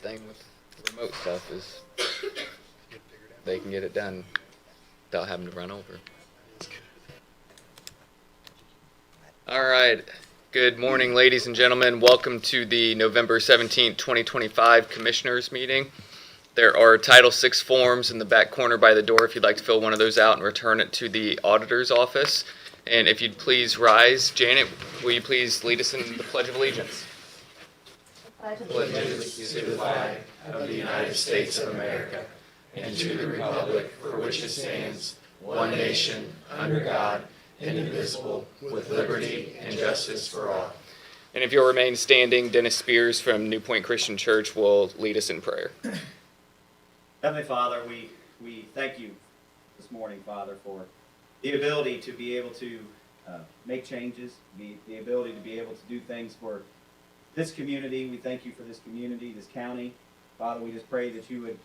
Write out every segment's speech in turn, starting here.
thing with remote stuff is they can get it done without having to run over. All right. Good morning, ladies and gentlemen. Welcome to the November 17th, 2025 Commissioners meeting. There are Title VI forms in the back corner by the door if you'd like to fill one of those out and return it to the auditor's office. And if you'd please rise. Janet, will you please lead us in the Pledge of Allegiance? Pledge allegiance to the flag of the United States of America and to the republic for which it stands, one nation, under God, indivisible, with liberty and justice for all. And if you'll remain standing, Dennis Spears from New Point Christian Church will lead us in prayer. Heavenly Father, we thank you this morning, Father, for the ability to be able to make changes, the ability to be able to do things for this community. We thank you for this community, this county. Father, we just pray that you would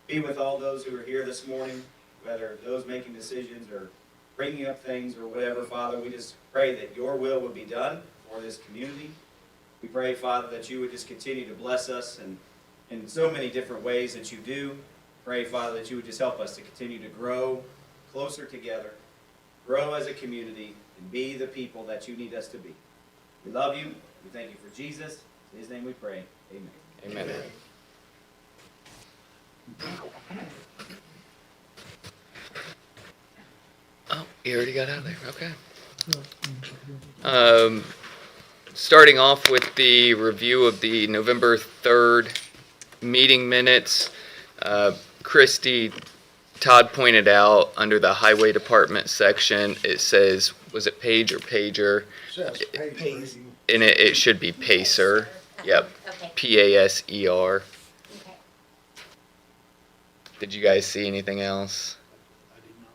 be with all those who are here this morning, whether those making decisions or bringing up things or whatever. Father, we just pray that your will would be done for this community. We pray, Father, that you would just continue to bless us and in so many different ways that you do. Pray, Father, that you would just help us to continue to grow closer together, grow as a community, and be the people that you need us to be. We love you. We thank you for Jesus. In his name we pray. Amen. Amen. Oh, you already got out of there. Okay. Starting off with the review of the November 3rd meeting minutes. Christy, Todd pointed out under the Highway Department section, it says, was it page or pager? Pacer. And it should be Pacer. Yep. Okay. Paser. Okay. Did you guys see anything else? I did not.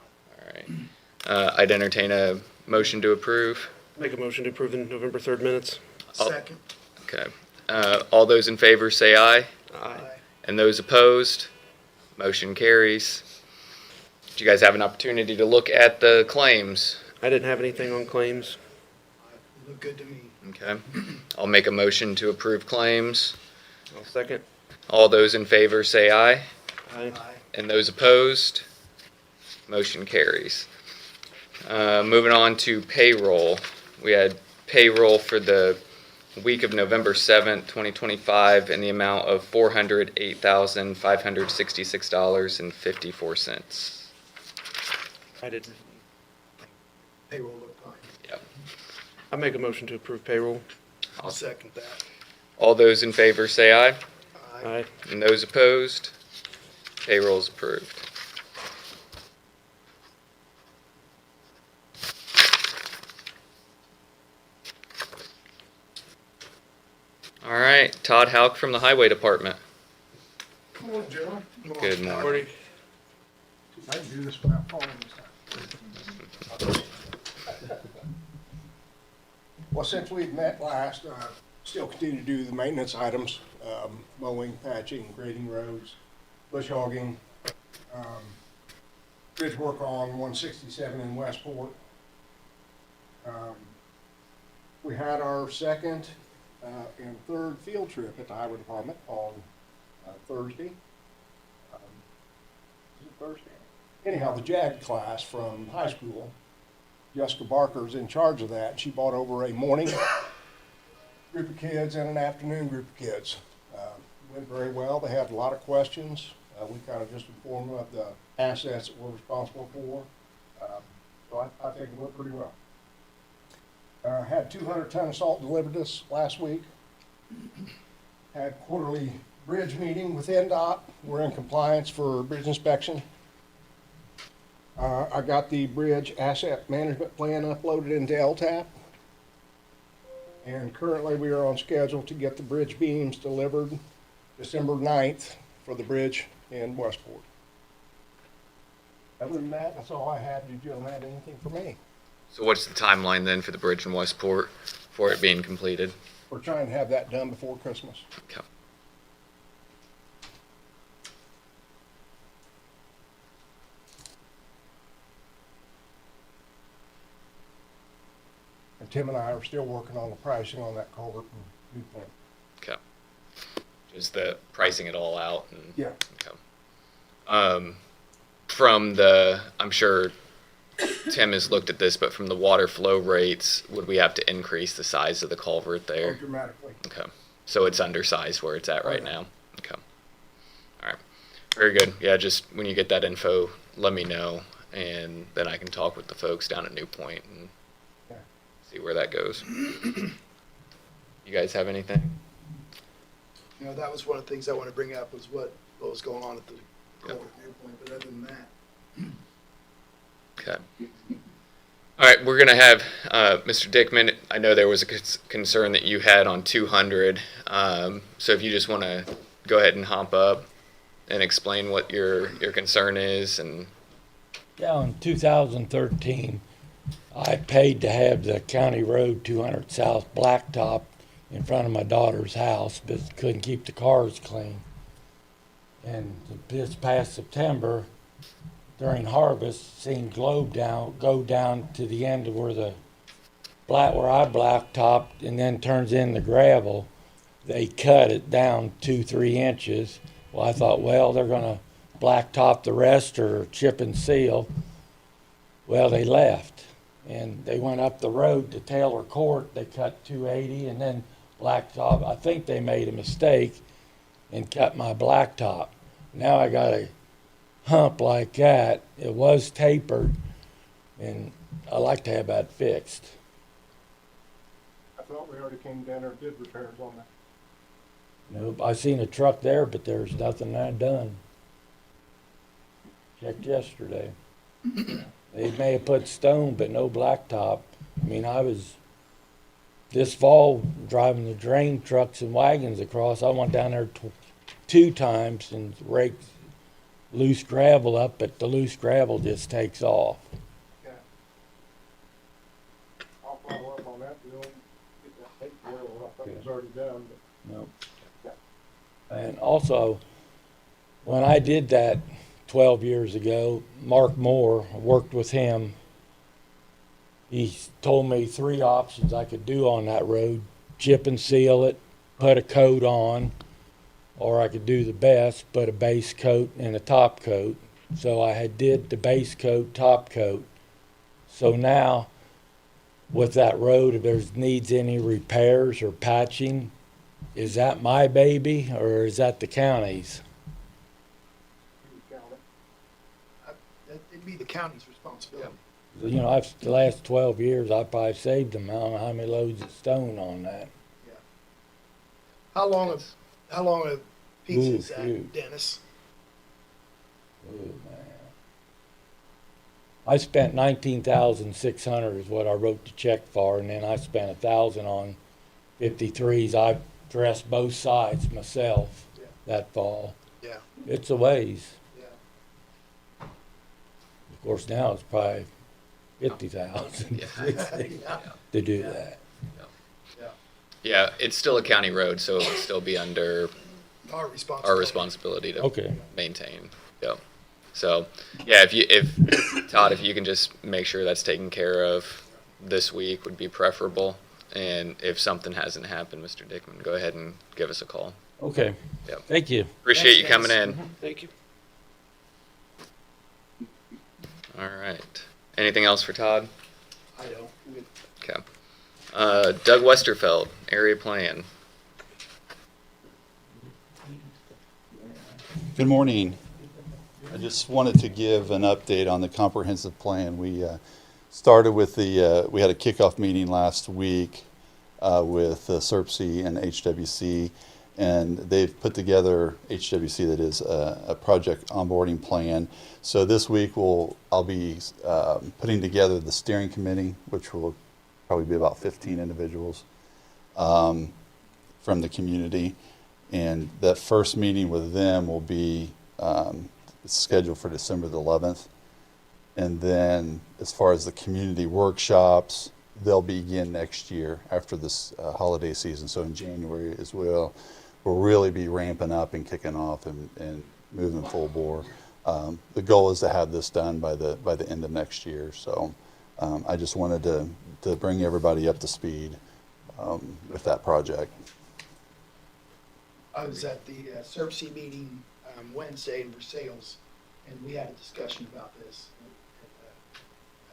All right. I'd entertain a motion to approve. Make a motion to approve the November 3rd minutes. Second. Okay. All those in favor say aye. Aye. And those opposed? Motion carries. Did you guys have an opportunity to look at the claims? I didn't have anything on claims. Look good to me. Okay. I'll make a motion to approve claims. I'll second. All those in favor say aye. Aye. Aye. And those opposed? Motion carries. Moving on to payroll. We had payroll for the week of November 7th, 2025 in the amount of $408,566.54. I didn't. Payroll looked fine. Yep. I make a motion to approve payroll. I'll second that. All those in favor say aye. Aye. And those opposed? Payroll is approved. All right, Todd Houck from the Highway Department. Come on, Joe. Good morning. Morning. I can do this without falling this time. Well, since we've met last, still continue to do the maintenance items, mowing, patching, grading roads, bush hogging, bridge work on 167 in Westport. We had our second and third field trip at the Highway Department on Thursday. Was it Thursday? Anyhow, the JAG class from high school, Jessica Barker's in charge of that. She brought over a morning group of kids and an afternoon group of kids. Went very well. They had a lot of questions. We kind of just informed them of the assets that we're responsible for. So I think it went pretty well. Had 200 ton of salt delivered us last week. Had quarterly bridge meeting with NDOT. We're in compliance for bridge inspection. I got the bridge asset management plan uploaded into LTAP. And currently we are on schedule to get the bridge beams delivered December 9th for the bridge in Westport. Other than that, that's all I had. Did you have anything for me? So what's the timeline then for the bridge in Westport for it being completed? We're trying to have that done before Christmas. Okay. And Tim and I are still working on the pricing on that culvert in Newport. Okay. just the pricing it all out and. Yeah. Okay. I'm sure Tim has looked at this, but from the water flow rates, would we have to increase the size of the culvert Oh, there? dramatically. Okay. So it's undersized where it's at right Okay. now. Okay. All right. Very good. Yeah, just when you get that info, let me know, and then I can talk with the folks down at New Point and Yeah. see where that goes. You guys have anything? You know, that was one of the things I want to bring up was what was going on at the culvert viewpoint, but other than that, Okay. All right, we're going to have Mr. Dickman. I know there was a concern that you had on 200. So if you just want to go ahead and hop up and explain what your concern is. And Yeah, in 2013, I paid to have the county road 200 South blacktop in front of my daughter's house, but couldn't keep the cars clean. And this past September, during harvest, seen Globe go down to the end of where I blacktopped and then turns in the gravel. They cut it down 2-3 inches. Well, I thought, well, they're gonna blacktop the rest or chip and seal. Well, they left and they went up the road to Taylor Court. They cut 280 and then blacktop. I think they made a mistake and cut my blacktop. Now I got a hump like that. It was tapered, and I like to have that fixed. I thought we already came down there and did repairs on that. Nope, I seen a truck there, but there's nothing I'd done. Checked yesterday. They may have put stone, but no blacktop. I mean, I was this fall driving the drain trucks and wagons across. I went down there 2 times and raked loose gravel up, but the loose gravel just takes off. Yeah. I'll follow up on that deal, get that tape deal, I thought it was already done, but. Nope. And also, when I did that 12 years ago, Mark Moore, I worked with him. He told me 3 options I could do on that road: chip and seal it, put a coat on, or I could do the best, put a base coat and a top coat. So I had did the base coat, top coat. So now, with that road, if there needs any repairs or patching, is that my baby or is that the county's? it'd be the county's responsibility. You know, the last 12 years, I probably saved them. I don't know how many loads of stone on that. How long a piece Ooh, is that, shoot. Dennis? Oh, man. I spent 19,600 is what I wrote the check for, and then I spent 1,000 on 53s. I dressed both sides myself that fall. Yeah. It's a ways. Yeah. Of course, now it's probably 50,000 Yeah. to do that. yeah, it's still a county road, so it would still be under Our responsibility. our responsibility to Okay. maintain. Yeah. So, yeah, if Todd, if you can just make sure that's taken care of this week would be preferable. And if something hasn't happened, Mr. Dickman, go ahead and give us a call. Okay. Yep. Thank you. Appreciate you Thanks, coming Dennis. in. Thank you. All right. Anything else for Todd? I don't. Okay. Doug Westerfeld, area plan. Good morning. I just wanted to give an update on the comprehensive plan. We started with we had a kickoff meeting last week with SERPC and HWC, and they've put together, HWC that is, a project onboarding plan. So this week I'll be putting together the steering committee, which will probably be about 15 individuals from the community. And that first meeting with them will be scheduled for December the 11th. And then as far as the community workshops, they'll begin next year after this holiday season. So in January as well, we'll really be ramping up and kicking off and moving full bore. The goal is to have this done by the end of next year. So I just wanted to bring everybody up to speed with that project. I was at the SERC meeting Wednesday in Versailles, and we had a discussion about this.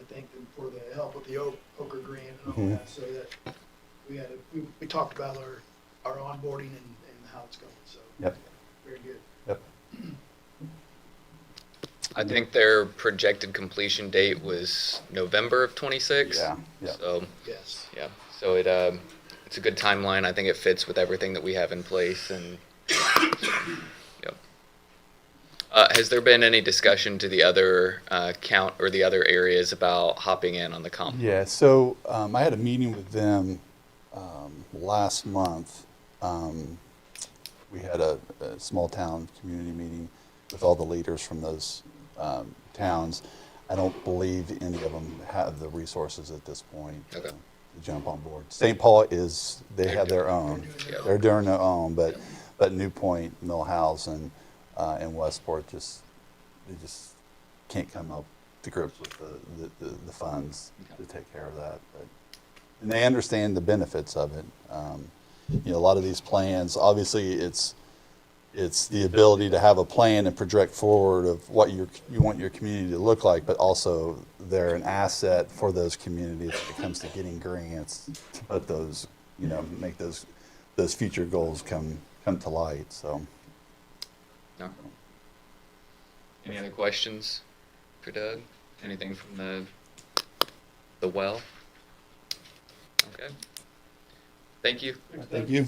I thank them for the help with the Ochre grant and all that, so that we talked about our onboarding and how it's going, so. Yep. Very good. Yep. I think their projected completion date was November of '26. Yeah, yeah. So, Yes. yeah, so it's a good timeline. I think it fits with everything that we have in place, and yep. Has there been any discussion to the other count or the other areas about hopping in on the comp? Yeah, so I had a meeting with them last month. We had a small town community meeting with all the leaders from those towns. I don't believe any of them have the resources at this point Okay. to jump on board. St. Paul they have their own. Yeah. They're doing their own, but New Point, Millhouse, and Westport they just can't come up to grips with the funds to take care of that. And they understand the benefits of it. A lot of these plans, obviously, it's the ability to have a plan and project forward of what you want your community to look like, but also they're an asset for those communities when it comes to getting grants to put those, make those future goals come to light. So. No. Any other questions for Doug? Anything from the well? Okay. Thank you. Thank you.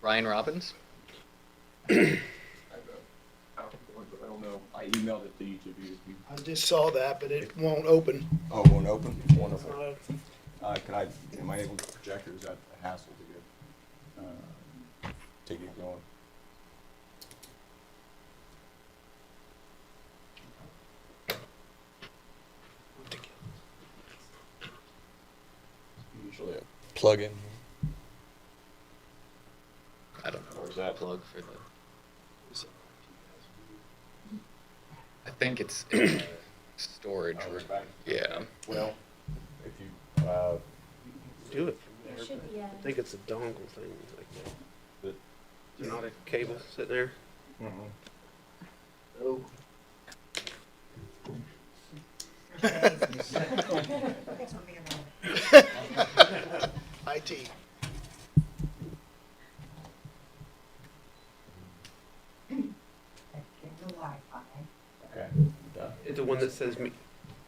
Ryan Robbins? I don't know. I emailed it to each of you. I just saw that, but it won't open. Oh, it won't open? Wonderful. Am I able to project, or is that a hassle to get, take it going? Usually a plug-in. I don't know. Where's that? Plug for the. I think it's storage. Oh, right back. Yeah. Well, if you, Do it. There should be I think it's a dongle thing like that. But- Is there not a cable sitting there? Oh. IT. okay. It's the one that says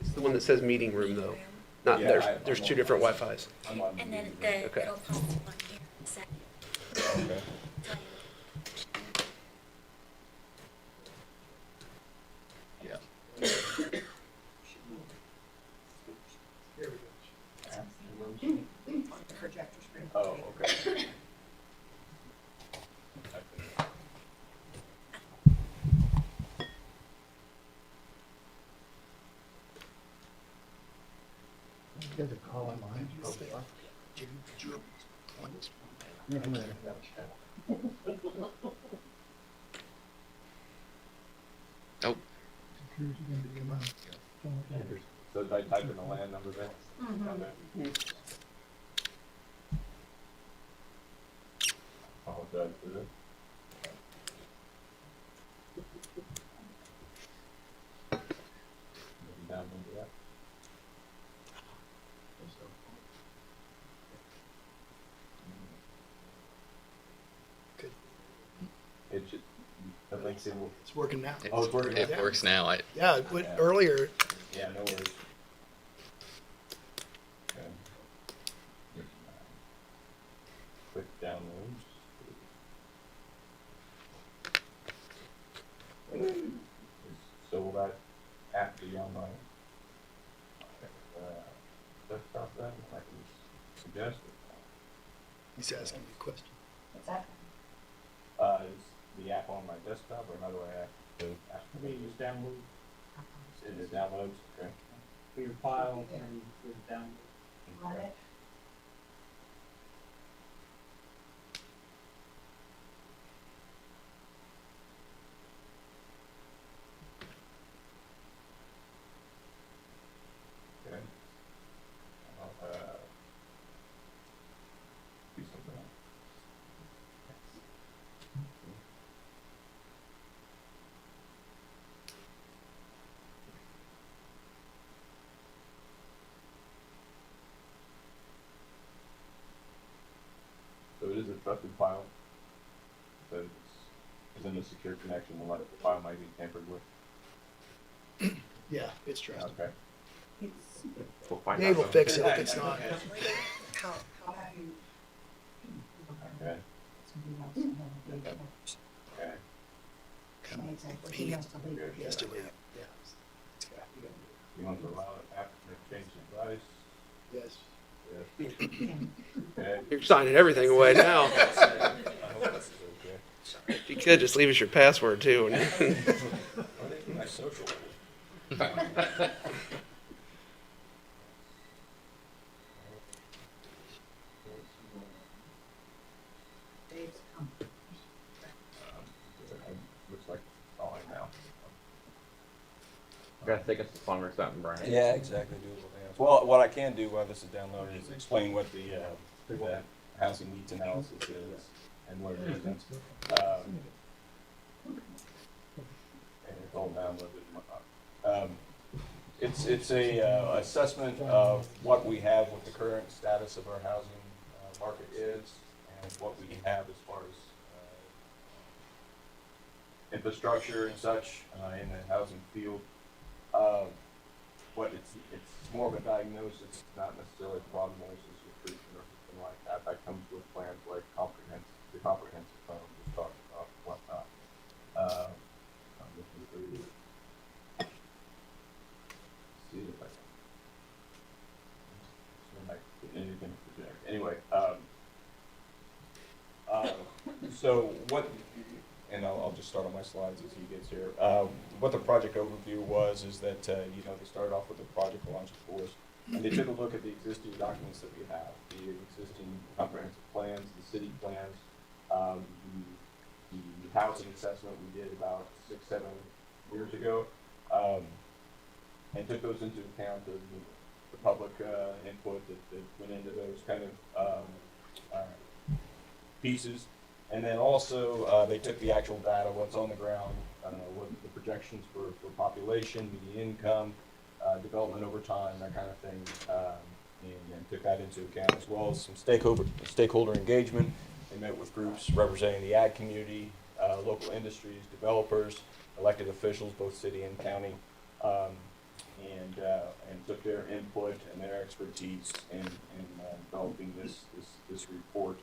it's the one that says meeting room though. Not Yeah, there's two different Wi-Fi's. I'm on And then meeting. Okay. it'll pop up on here in a second. Okay. Yeah. Oh, okay. Nope. So did I type in the land number there? Okay. Apologize for this. Maybe down into that. Good. It should, the link's in, It's working now. Oh, it's working. It works now. Yeah, earlier, yeah, no worries. Okay. Quick downloads. So will that app be on my desktop then, like you suggested? he's asking me a question. Is the app on my desktop, or how do I Just download it is downloads, okay? for your file and for the download. Okay. Okay. I'll, do something else. it is a trusted file. So it's in a secure connection, the file might be tampered with. Yeah, it's trusted. Okay. We'll find Dave will out. fix it if it's not. How, Okay. Okay. He has to leave. Yeah. You want to allow it after they change the advice? Yes. Yes. Okay. You're signing everything away now. I hope that's okay. If you could, just leave us your password too. Are they my social? Looks like it's falling now. Gotta take us to fun or something, Brian. Yeah, exactly. Do a little dance. Well, what I can do while this is downloaded is explain what the housing needs analysis is and what it isn't. And it's all downloaded and whatnot. It's a assessment of what we have, what the current status of our housing market is, and what we have as far as infrastructure and such in the housing field. But it's more of a diagnosis, not necessarily a prognosis or treatment or something like that. That comes with plans like the comprehensive plan we just talked about, whatnot. I'm looking through. See if I can get anything to project. Anyway, so what? And I'll just start on my slides as he gets here. What the project overview was is that they started off with a project launch course, and they took a look at the existing documents that we have, the existing comprehensive plans, the city plans, the housing assessment we did about 6-7 years ago, and took those into account, the public input that went into those kind of pieces. And then also, they took the actual data, what's on the ground, what the projections for population, median income, development over time, that kind of thing, and took that into account, as well as some stakeholder engagement. They met with groups representing the ag community, local industries, developers, elected officials, both city and county, and took their input and their expertise in developing this report.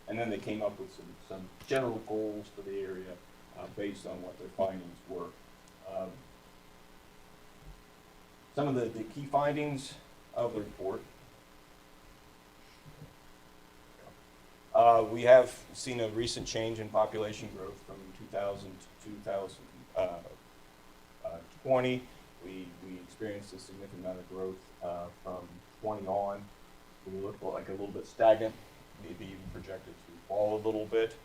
And then they came up with some general goals for the area based on what their findings were. Some of the key findings of the report. We have seen a recent change in population growth from 2000 to 2020. We experienced a significant amount of growth from 20 on. We look like a little bit stagnant, maybe even projected to fall a little bit.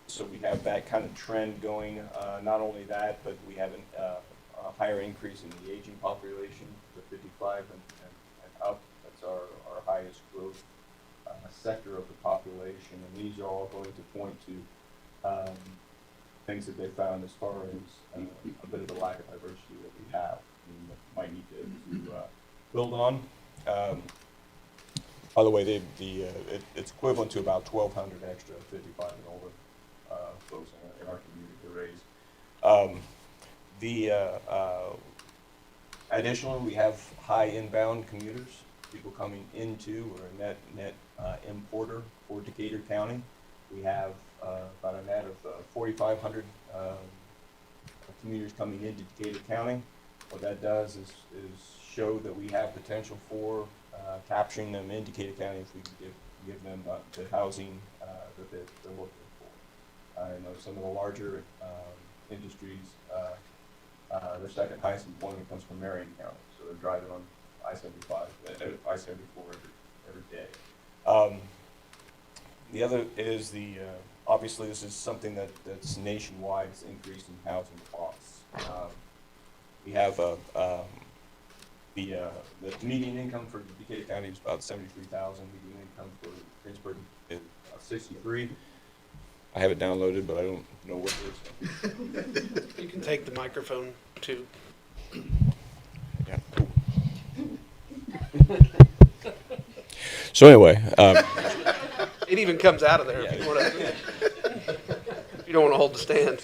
So we have that kind of trend going. Not only that, but we have a higher increase in the aging population, the 55 and up. That's our highest growth sector of the population, and these are all going to point to things that they found as far as a bit of a lack of diversity that we have and that might need to build on. By the way, it's equivalent to about 1,200 extra 55 and older folks in our community to raise. Additionally, we have high inbound commuters, people coming into or a net importer for Decatur County. We have about a net of 4,500 commuters coming into Decatur County. What that does is show that we have potential for capturing them in Decatur County if we can give them the housing that they're looking for. I know some of the larger industries, their second highest employment comes from Marion County, so they're driving on I-75, I-74 every day. The other is obviously this is something that's nationwide, it's increase in housing costs. We have the median income for Decatur County is about $73,000. Median income for Greensburg is about $63,000. I have it downloaded, but I don't know what it is. You can take the microphone too. Yeah. So anyway, It even comes out of there if you want to. If you don't want to hold the stand.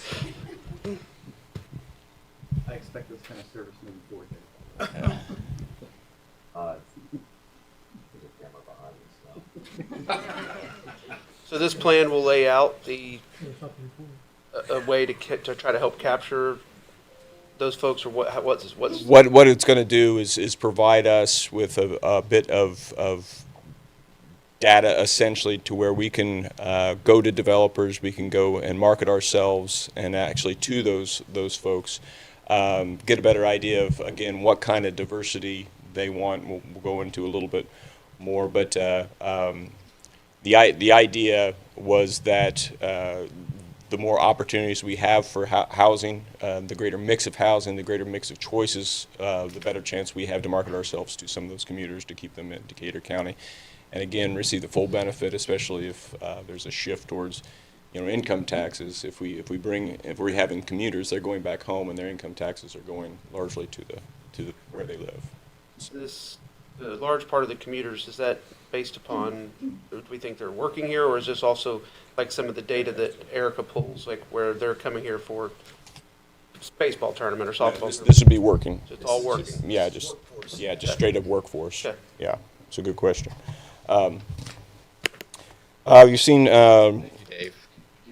I expect this kind of service moving forward. So this plan will lay out a way to try to help capture those folks, or what's what it's going to do is provide us with a bit of data, essentially, to where we can go to developers, we can go and market ourselves, and actually to those folks, get a better idea of, again, what kind of diversity they want. We'll go into a little bit more, but the idea was that the more opportunities we have for housing, the greater mix of housing, the greater mix of choices, the better chance we have to market ourselves to some of those commuters to keep them in Decatur County. And again, receive the full benefit, especially if there's a shift towards, income taxes. If we're having commuters, they're going back home, and their income taxes are going largely to where they live. The large part of the commuters, is that based upon, do we think they're working here, or is this also like some of the data that Erica pulls, like where they're coming here for baseball tournament or softball? This would be working. So it's all working. Yeah, just straight up workforce. Okay. Yeah, it's a good question. You've seen. Thank you, Dave.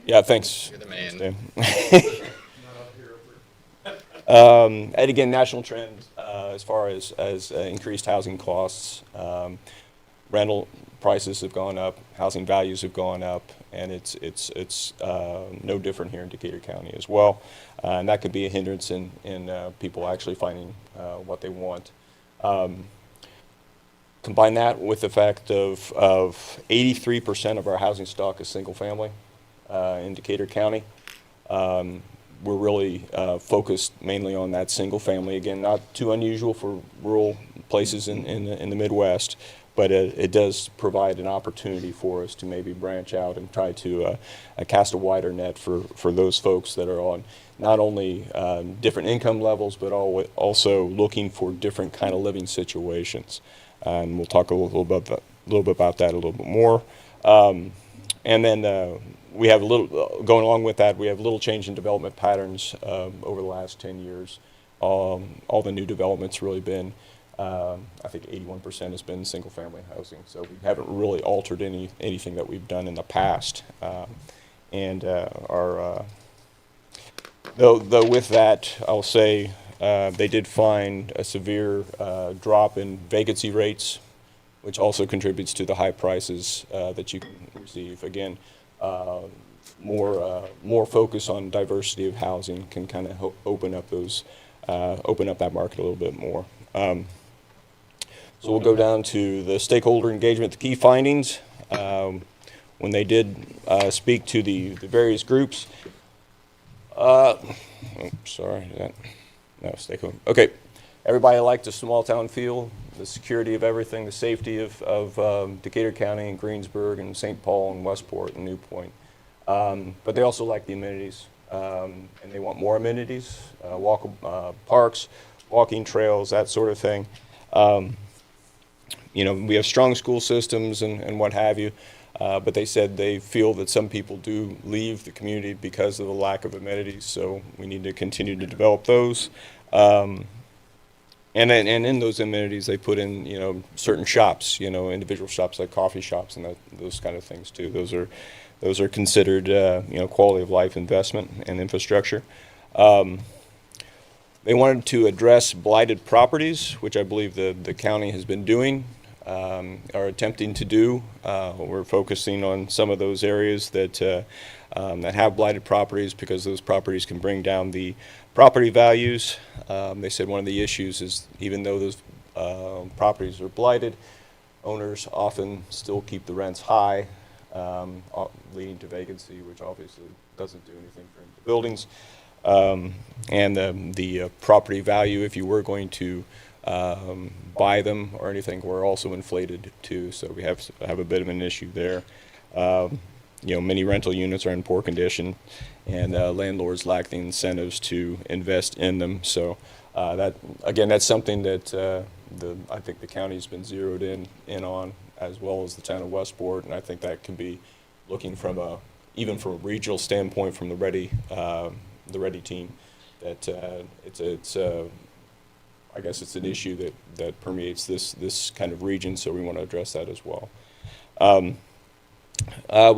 Yeah, thanks. You're the man. Dave. And again, national trends as far as increased housing costs, rental prices have gone up, housing values have gone up, and it's no different here in Decatur County as well. And that could be a hindrance in people actually finding what they want. Combine that with the fact of 83% of our housing stock is single family in Decatur County. We're really focused mainly on that single family. Again, not too unusual for rural places in the Midwest, but it does provide an opportunity for us to maybe branch out and try to cast a wider net for those folks that are on not only different income levels, but also looking for different kind of living situations. And we'll talk a little bit about that a little bit more. And then we have a little, going along with that, we have a little change in development patterns over the last 10 years. All the new developments really been, I think 81% has been single family housing. So we haven't really altered anything that we've done in the past. Though with that, I'll say they did find a severe drop in vacancy rates, which also contributes to the high prices that you can receive. Again, more focus on diversity of housing can kind of open up that market a little bit more. So we'll go down to the stakeholder engagement, the key findings. When they did speak to the various groups, stakeholder. Okay, everybody liked the small town feel, the security of everything, the safety of Decatur County and Greensburg and St. Paul and Westport and New Point. But they also like the amenities, and they want more amenities, parks, walking trails, that sort of thing. We have strong school systems and what have you, but they said they feel that some people do leave the community because of the lack of amenities, so we need to continue to develop those. And in those amenities, they put in, certain shops, individual shops like coffee shops and those kind of things too. Those are considered, quality of life investment and infrastructure. They wanted to address blighted properties, which I believe the county has been doing, are attempting to do. We're focusing on some of those areas that have blighted properties because those properties can bring down the property values. They said one of the issues is even though those properties are blighted, owners often still keep the rents high, leading to vacancy, which obviously doesn't do anything for the buildings. And the property value, if you were going to buy them or anything, were also inflated too. So we have a bit of an issue there. Many rental units are in poor condition, and landlords lack the incentives to invest in them. So that's something that I think the county's been zeroed in on, as well as the town of Westport, and I think that can be looking from even from a regional standpoint from the Ready team, that I guess it's an issue that permeates this kind of region, so we want to address that as well. We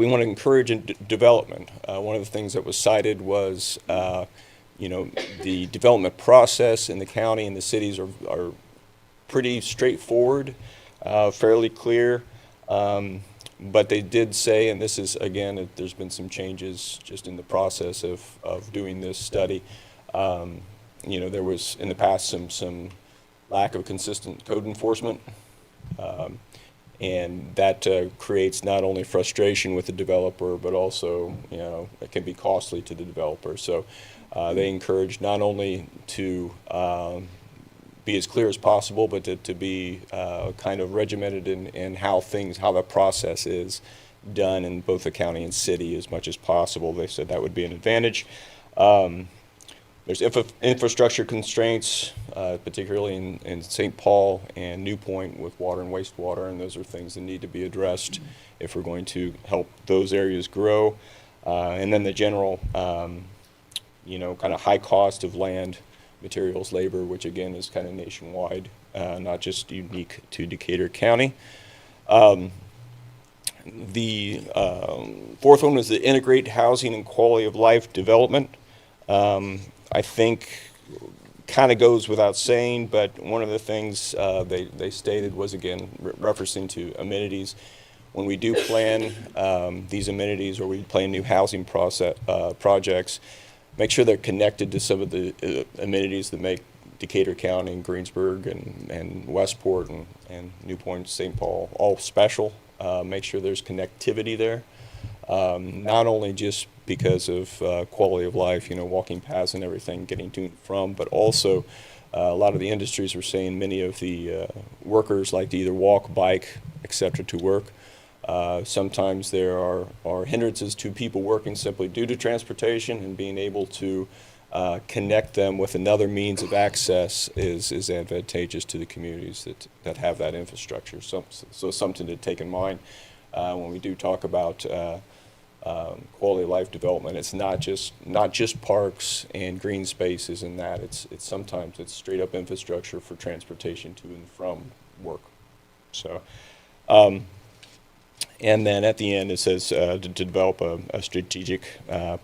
want to encourage development. One of the things that was cited was, the development process in the county and the cities are pretty straightforward, fairly clear. But they did say, and this is, again, there's been some changes just in the process of doing this study. There was in the past some lack of consistent code enforcement. And that creates not only frustration with the developer, but also, it can be costly to the developer. So they encourage not only to be as clear as possible, but to be kind of regimented in how the process is done in both the county and city as much as possible. They said that would be an advantage. There's infrastructure constraints, particularly in St. Paul and New Point with water and wastewater, and those are things that need to be addressed if we're going to help those areas grow. And then the general, kind of high cost of land, materials, labor, which again is kind of nationwide, not just unique to Decatur County. The fourth one is the integrate housing and quality of life development. I think kind of goes without saying, but one of the things they stated was, again, referencing to amenities. When we do plan these amenities or we plan new housing projects, make sure they're connected to some of the amenities that make Decatur County and Greensburg and Westport and New Point, St. Paul all special. Make sure there's connectivity there. Not only just because of quality of life, walking paths and everything, getting to and from, but also a lot of the industries were saying many of the workers like to either walk, bike, etc. to work. Sometimes there are hindrances to people working simply due to transportation, and being able to connect them with another means of access is advantageous to the communities that have that infrastructure. So something to take in mind when we do talk about quality of life development. It's not just parks and green spaces and that. It's sometimes it's straight up infrastructure for transportation to and from work. So, and then at the end it says to develop a strategic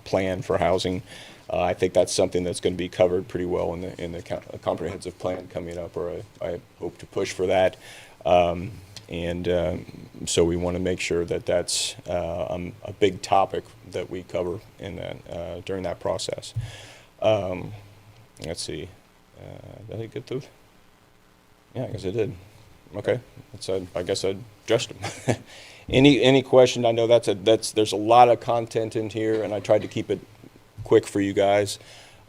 plan for housing. I think that's something that's going to be covered pretty well in the comprehensive plan coming up, or I hope to push for that. So we want to make sure that that's a big topic that we cover in that during that process. Let's see. Did I get those? Yeah, I guess I did. Okay, I guess I addressed them. Any question? I know there's a lot of content in here, and I tried to keep it quick for you guys.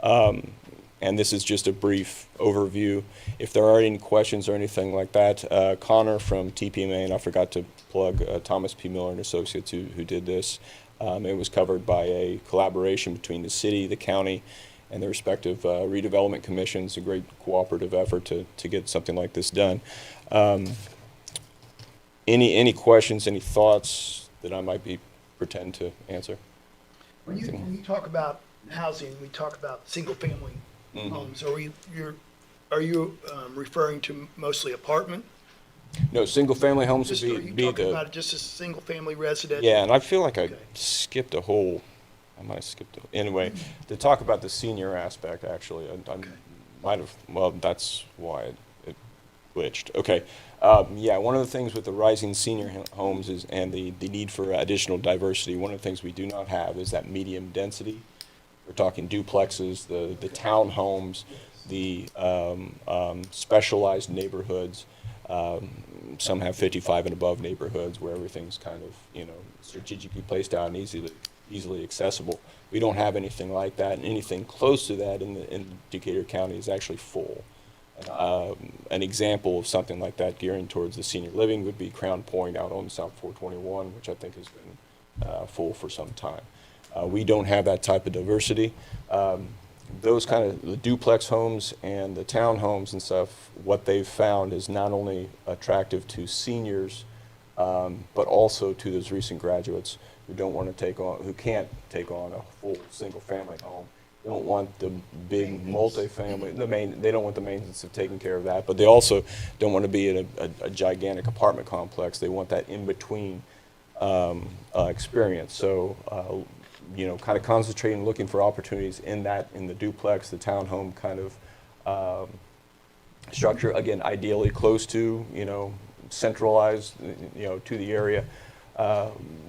And this is just a brief overview. If there are any questions or anything like that, Connor from TPMA, and I forgot to plug Thomas P. Miller and Associates who did this. It was covered by a collaboration between the city, the county, and the respective redevelopment commissions, a great cooperative effort to get something like this done. Any questions, any thoughts that I might pretend to answer? When you talk about housing, we talk about single-family homes. Are you referring to mostly apartment? No, single-family homes Just, would are you be talking the. about just a single-family residential? Yeah, and I feel like I Okay. skipped a whole. I might have skipped. Anyway, to talk about the senior aspect, actually, I might have. Well, that's why it glitched. Okay. Yeah, one of the things with the rising senior homes and the need for additional diversity. One of the things we do not have is that medium density. We're talking duplexes, the townhomes, the specialized neighborhoods. Some have 55 and above neighborhoods where everything's kind of, strategically placed out and easily accessible. We don't have anything like that, and anything close to that in Decatur County is actually full. An example of something like that gearing towards the senior living would be Crown Point out on South 421, which I think has been full for some time. We don't have that type of diversity. those kind of the duplex homes and the townhomes and stuff, what they've found is not only attractive to seniors, but also to those recent graduates who don't want to take on, who can't take on a full single-family home. They don't want the big multifamily, they don't want the maintenance of taking care of that, but they also don't want to be in a gigantic apartment complex. They want that in-between experience. So, kind of concentrating, looking for opportunities in the duplex, the townhome kind of structure. Again, ideally close to, centralized, to the area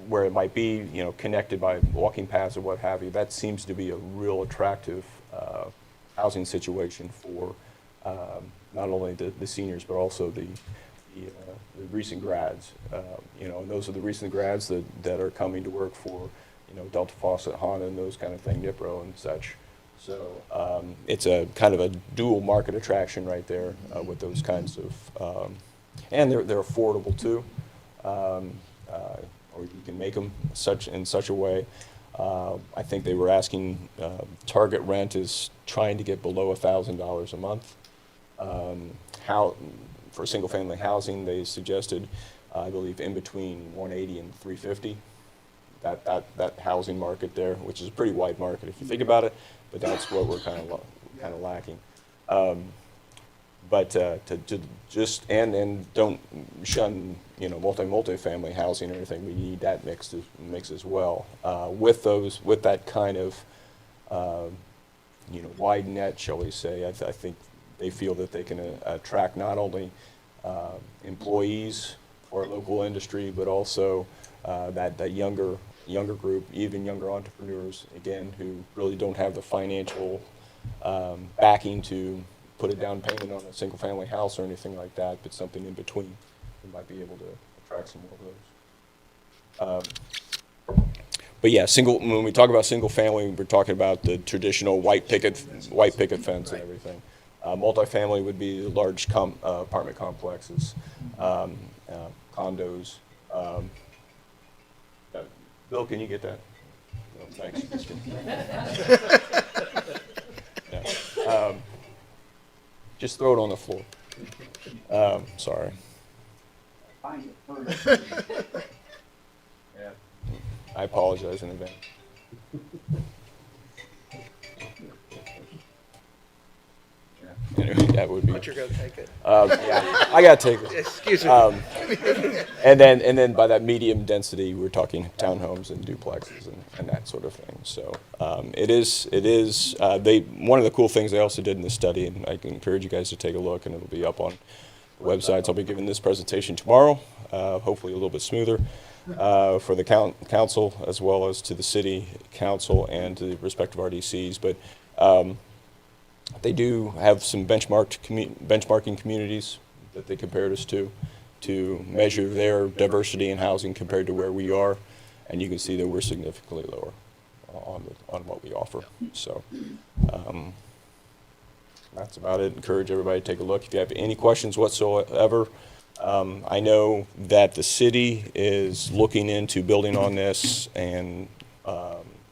where it might be, connected by walking paths or what have you. That seems to be a real attractive housing situation for not only the seniors, but also the recent grads. And those are the recent grads that are coming to work for, Delta Faucet, Honda, and those kind of thing, Nipro and such. So it's a kind of a dual market attraction right there with those kinds of, and they're affordable too, or you can make them in such a way. I think they were asking, target rent is trying to get below $1,000 a month. For single family housing, they suggested, I believe, in between 180 and 350. That housing market there, which is a pretty wide market if you think about it, but that's what we're kind of lacking. But to just and don't shun multi-family housing or anything. We need that mix as well. With that kind of wide net, shall we say? I think they feel that they can attract not only employees for our local industry, but also that younger group, even younger entrepreneurs, again, who really don't have the financial backing to put a down payment on a single-family house or anything like that, but something in between. We might be able to attract some more of those. But yeah, when we talk about single-family, we're talking about the traditional white picket fence and everything. Multifamily would be large apartment complexes, condos. Bill, can you get that? No, thanks. Yeah. Just throw it on the floor. Sorry. Find it first. Yeah. I apologize in advance. Anyway, that would be. But you're going to take it. Yeah, I gotta take it. Excuse me. And then by that medium density, we're talking townhomes and duplexes and that sort of thing. So it is. One of the cool things they also did in the study, and I can encourage you guys to take a look, and it'll be up on the websites. I'll be giving this presentation tomorrow, hopefully a little bit smoother for the council as well as to the city council and to the respective RDCs. But they do have some benchmarking communities that they compared us to measure their diversity in housing compared to where we are, and you can see that we're significantly lower on what we offer. So that's about it. Encourage everybody to take a look. If you have any questions whatsoever, I know that the city is looking into building on this and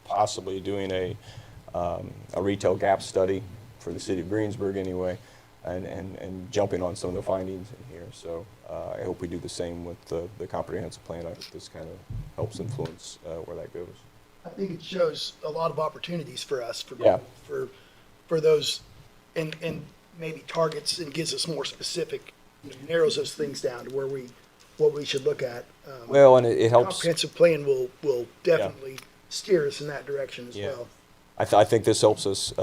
possibly doing a retail gap study for the city of Greensburg anyway, and jumping on some of the findings in here. So I hope we do the same with the comprehensive plan. I hope this kind of helps influence where that goes. I think it shows a lot of opportunities for us, Yeah. for those, and maybe targets, and gives us more specific, narrows those things down to what we should look at. Well, and it helps. Comprehensive plan will definitely steer us in that direction as well. I think this helps us.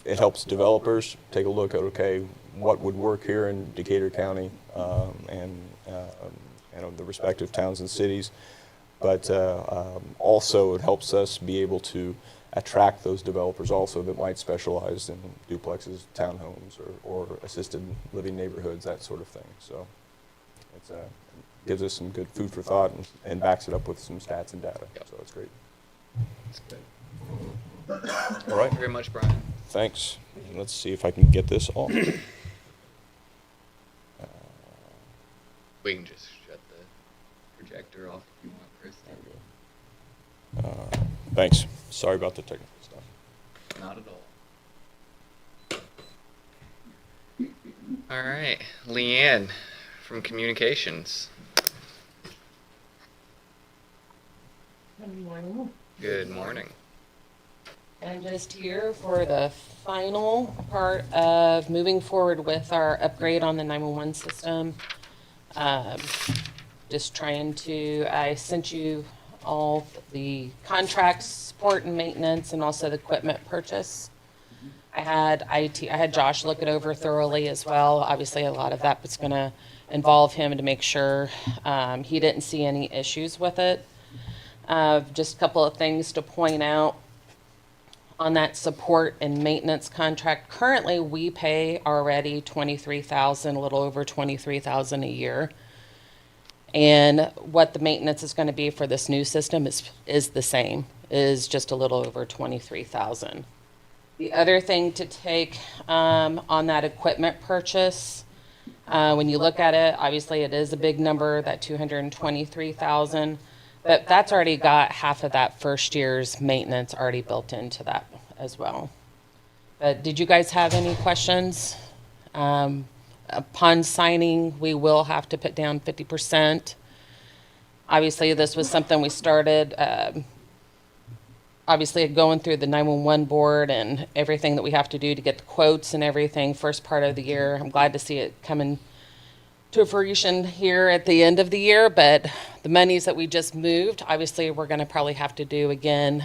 It helps developers take a look at, okay, what would work here in Decatur County and the respective towns and cities. But also it helps us be able to attract those developers also that might specialize in duplexes, townhomes, or assisted living neighborhoods, that sort of thing. So it gives us some good food for thought and backs it up with some stats and data. Yep. So it's great. That's good. All right. Thank you very much, Brian. Thanks. Let's see if I can get this on. We can just shut the projector off if you want, Chris. There we go. Thanks. Sorry about the technical stuff. Not at all. All right, Leanne from Communications. Good morning. Good morning. I'm just here for the final part of moving forward with our upgrade on the 911 system. Um, Just trying to, I sent you all the contracts, support and maintenance, and also the equipment purchase. I had Josh look it over thoroughly as well. Obviously, a lot of that was gonna involve him to make sure he didn't see any issues with it. Just a couple of things to point out on that support and maintenance contract. Currently, we pay already 23,000, a little over 23,000 a year. And what the maintenance is going to be for this new system is the same, is just a little over 23,000. The other thing to take on that equipment purchase, when you look at it, obviously it is a big number, that 223,000, but that's already got half of that first year's maintenance already built into that as well. But did you guys have any questions? Upon signing, we will have to put down 50%. Obviously, this was something we started, obviously going through the 911 board and everything that we have to do to get the quotes and everything first part of the year. I'm glad to see it coming to fruition here at the end of the year, but the monies that we just moved, obviously, we're going to probably have to do again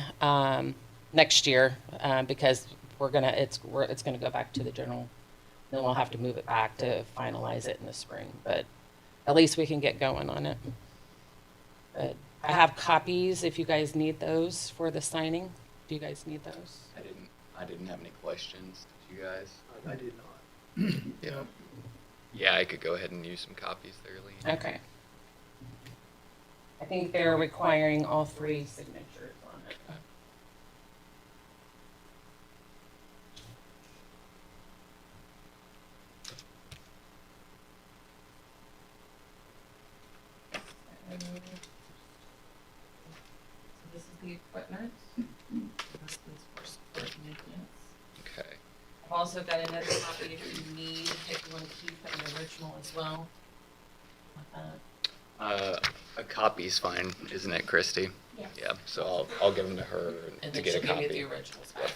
next year because it's going to go back to the general. Then we'll have to move it back to finalize it in the spring, but at least we can get going on it. But I have copies if you guys need those for the signing. Do you guys need those? I didn't have any questions. Did you guys? I did not. Yeah. Yeah, I could go ahead and use some copies there, Leanne. Okay. I think they're requiring all 3 signatures on it. This is the equipment. This is for support and maintenance. Okay. I've also got another copy if you need, if you want to keep an original as well. A copy's fine, isn't it, Christy? Yes. Yeah, so I'll give them to her And to then get a she'll give copy. you the originals back.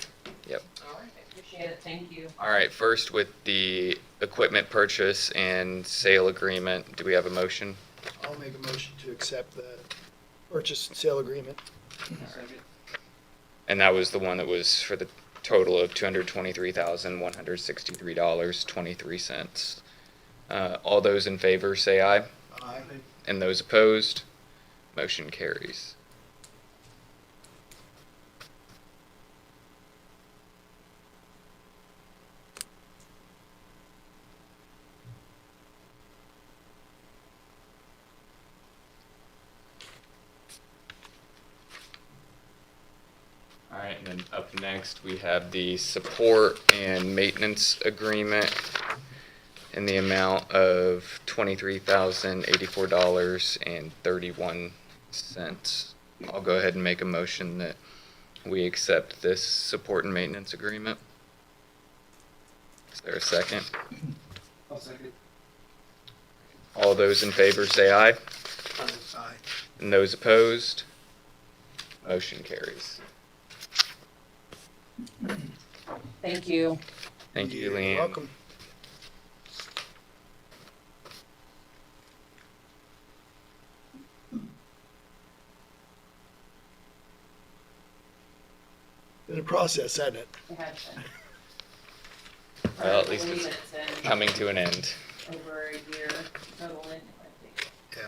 Yep. All right, I appreciate it, thank you. All right, first with the equipment purchase and sale agreement, do we have a motion? I'll make a motion to accept the purchase and sale agreement. And that was the one that was for the total of $223,163.23. All those in favor say aye. Aye. And those opposed, motion carries. All right, and then up next, we have the support and maintenance agreement in the amount of $23,084.31. I'll go ahead and make a motion that we accept this support and maintenance agreement. Is there a second? I'll second. All those in favor say aye. Aye. And those opposed, motion carries. Thank you. Thank you, You're Leanne. welcome. Been a process, hasn't it? Well, at least I believe it's it's in coming to an end. over a year total, I think. Yeah.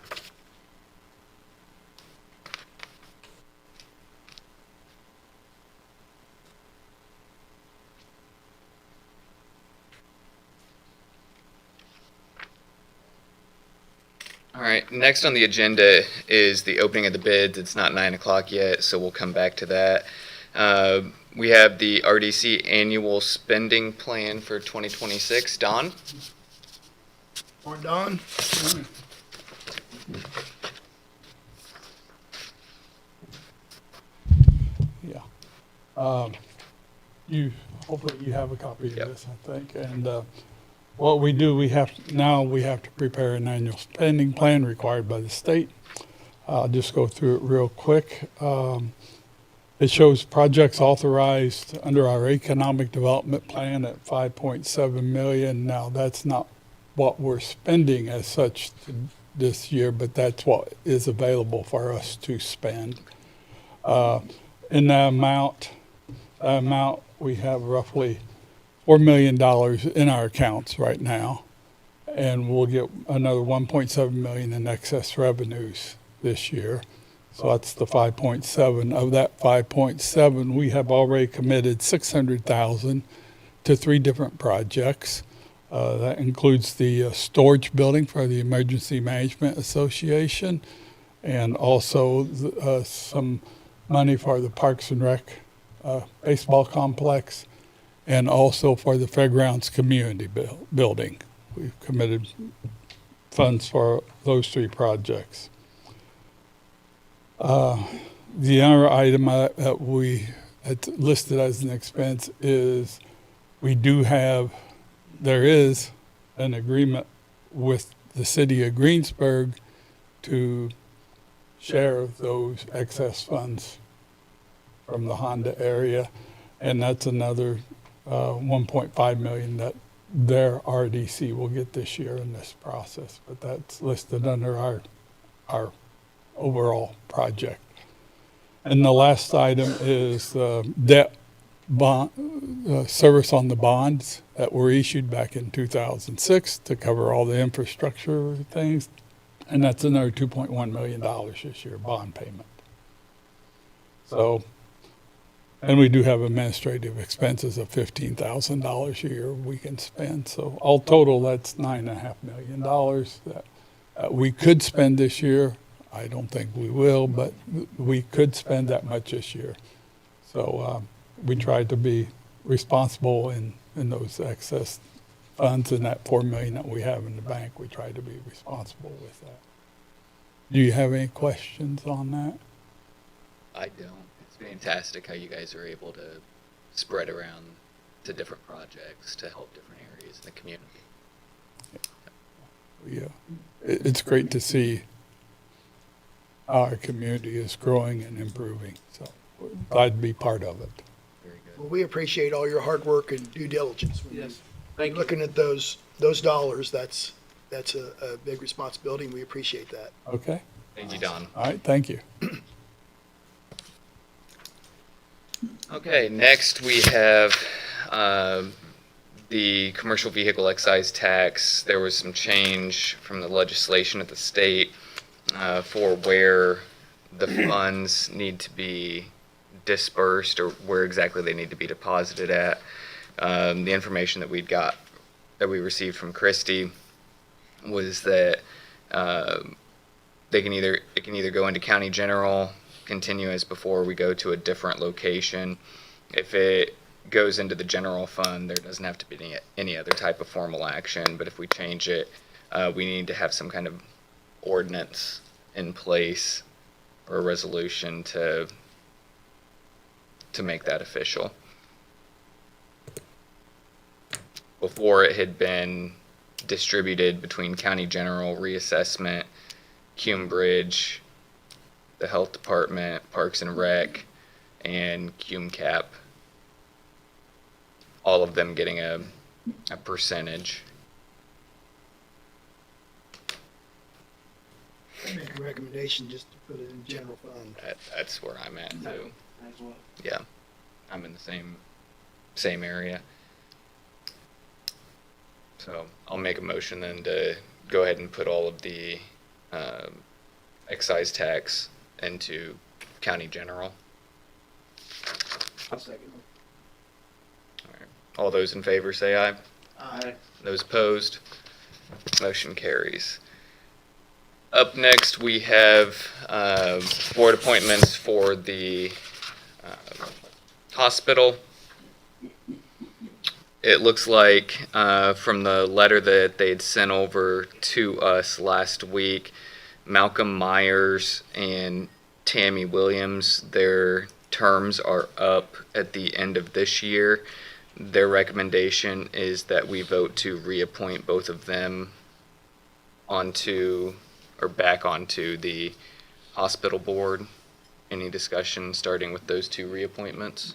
All right, next on the agenda is the opening of the bids. It's not 9 o'clock yet, so we'll come back to that. We have the RDC annual spending plan for 2026. Don? Morning, Don. Yeah. Hopefully you have a copy of Yep. this, I think. And what we do, we have to prepare an annual spending plan required by the state. I'll just go through it real quick. It shows projects authorized under our economic development plan at 5.7 million. Now, that's not what we're spending as such this year, but that's what is available for us to spend. In the amount, we have roughly $4 million in our accounts right now, and we'll get another 1.7 million in excess revenues this year. So that's the 5.7. Of that 5.7, we have already committed 600,000 to 3 different projects. That includes the storage building for the Emergency Management Association, and also some money for the Parks and Rec baseball complex, and also for the Fairgrounds Community Building. We've committed funds for those 3 projects. The other item that we had listed as an expense is there is an agreement with the city of Greensburg to share those excess funds from the Honda area, and that's another 1.5 million that their RDC will get this year in this process, but that's listed under our overall project. And the last item is debt bond service on the bonds that were issued back in 2006 to cover all the infrastructure things, and that's another $2.1 million this year, bond payment. So, and we do have administrative expenses of $15,000 a year we can spend. So all total, that's $9.5 million that we could spend this year. I don't think we will, but we could spend that much this year. So we tried to be responsible in those excess funds, and that $4 million that we have in the bank, we tried to be responsible with that. Do you have any questions on that? I don't. It's fantastic how you guys are able to spread around to different projects to help different areas in the community. Yeah, it's great to see our community is growing and improving. So we're glad to be part of it. Very good. Well, we appreciate all your hard work and due diligence. When Yes, you're thank you. looking at those dollars, that's a big responsibility, and we appreciate that. Okay. Thank you, Don. All right. Thank you. Okay, next we have the commercial vehicle excise tax. There was some change from the legislation at the state for where the funds need to be dispersed or where exactly they need to be deposited at. The information that we received from Christy was that it can either go into county general, continue as before, we go to a different location. If it goes into the general fund, there doesn't have to be any other type of formal action, but if we change it, we need to have some kind of ordinance in place or a resolution to make that official. Before, it had been distributed between county general, reassessment, Cume Bridge, the health department, Parks and Rec, and Cume Cap. All of them getting a percentage. I make a recommendation just to put it in general fund. That's where I'm at too. As well. Yeah, I'm in the same area. So I'll make a motion then to go ahead and put all of the excise tax into county general. I'll second. All those in favor say aye. Aye. Those opposed, motion carries. Up next, we have board appointments for the hospital. It looks like from the letter that they'd sent over to us last week, Malcolm Myers and Tammy Williams, their terms are up at the end of this year. Their recommendation is that we vote to reappoint both of them onto, or back onto the hospital board. Any discussion starting with those two reappointments?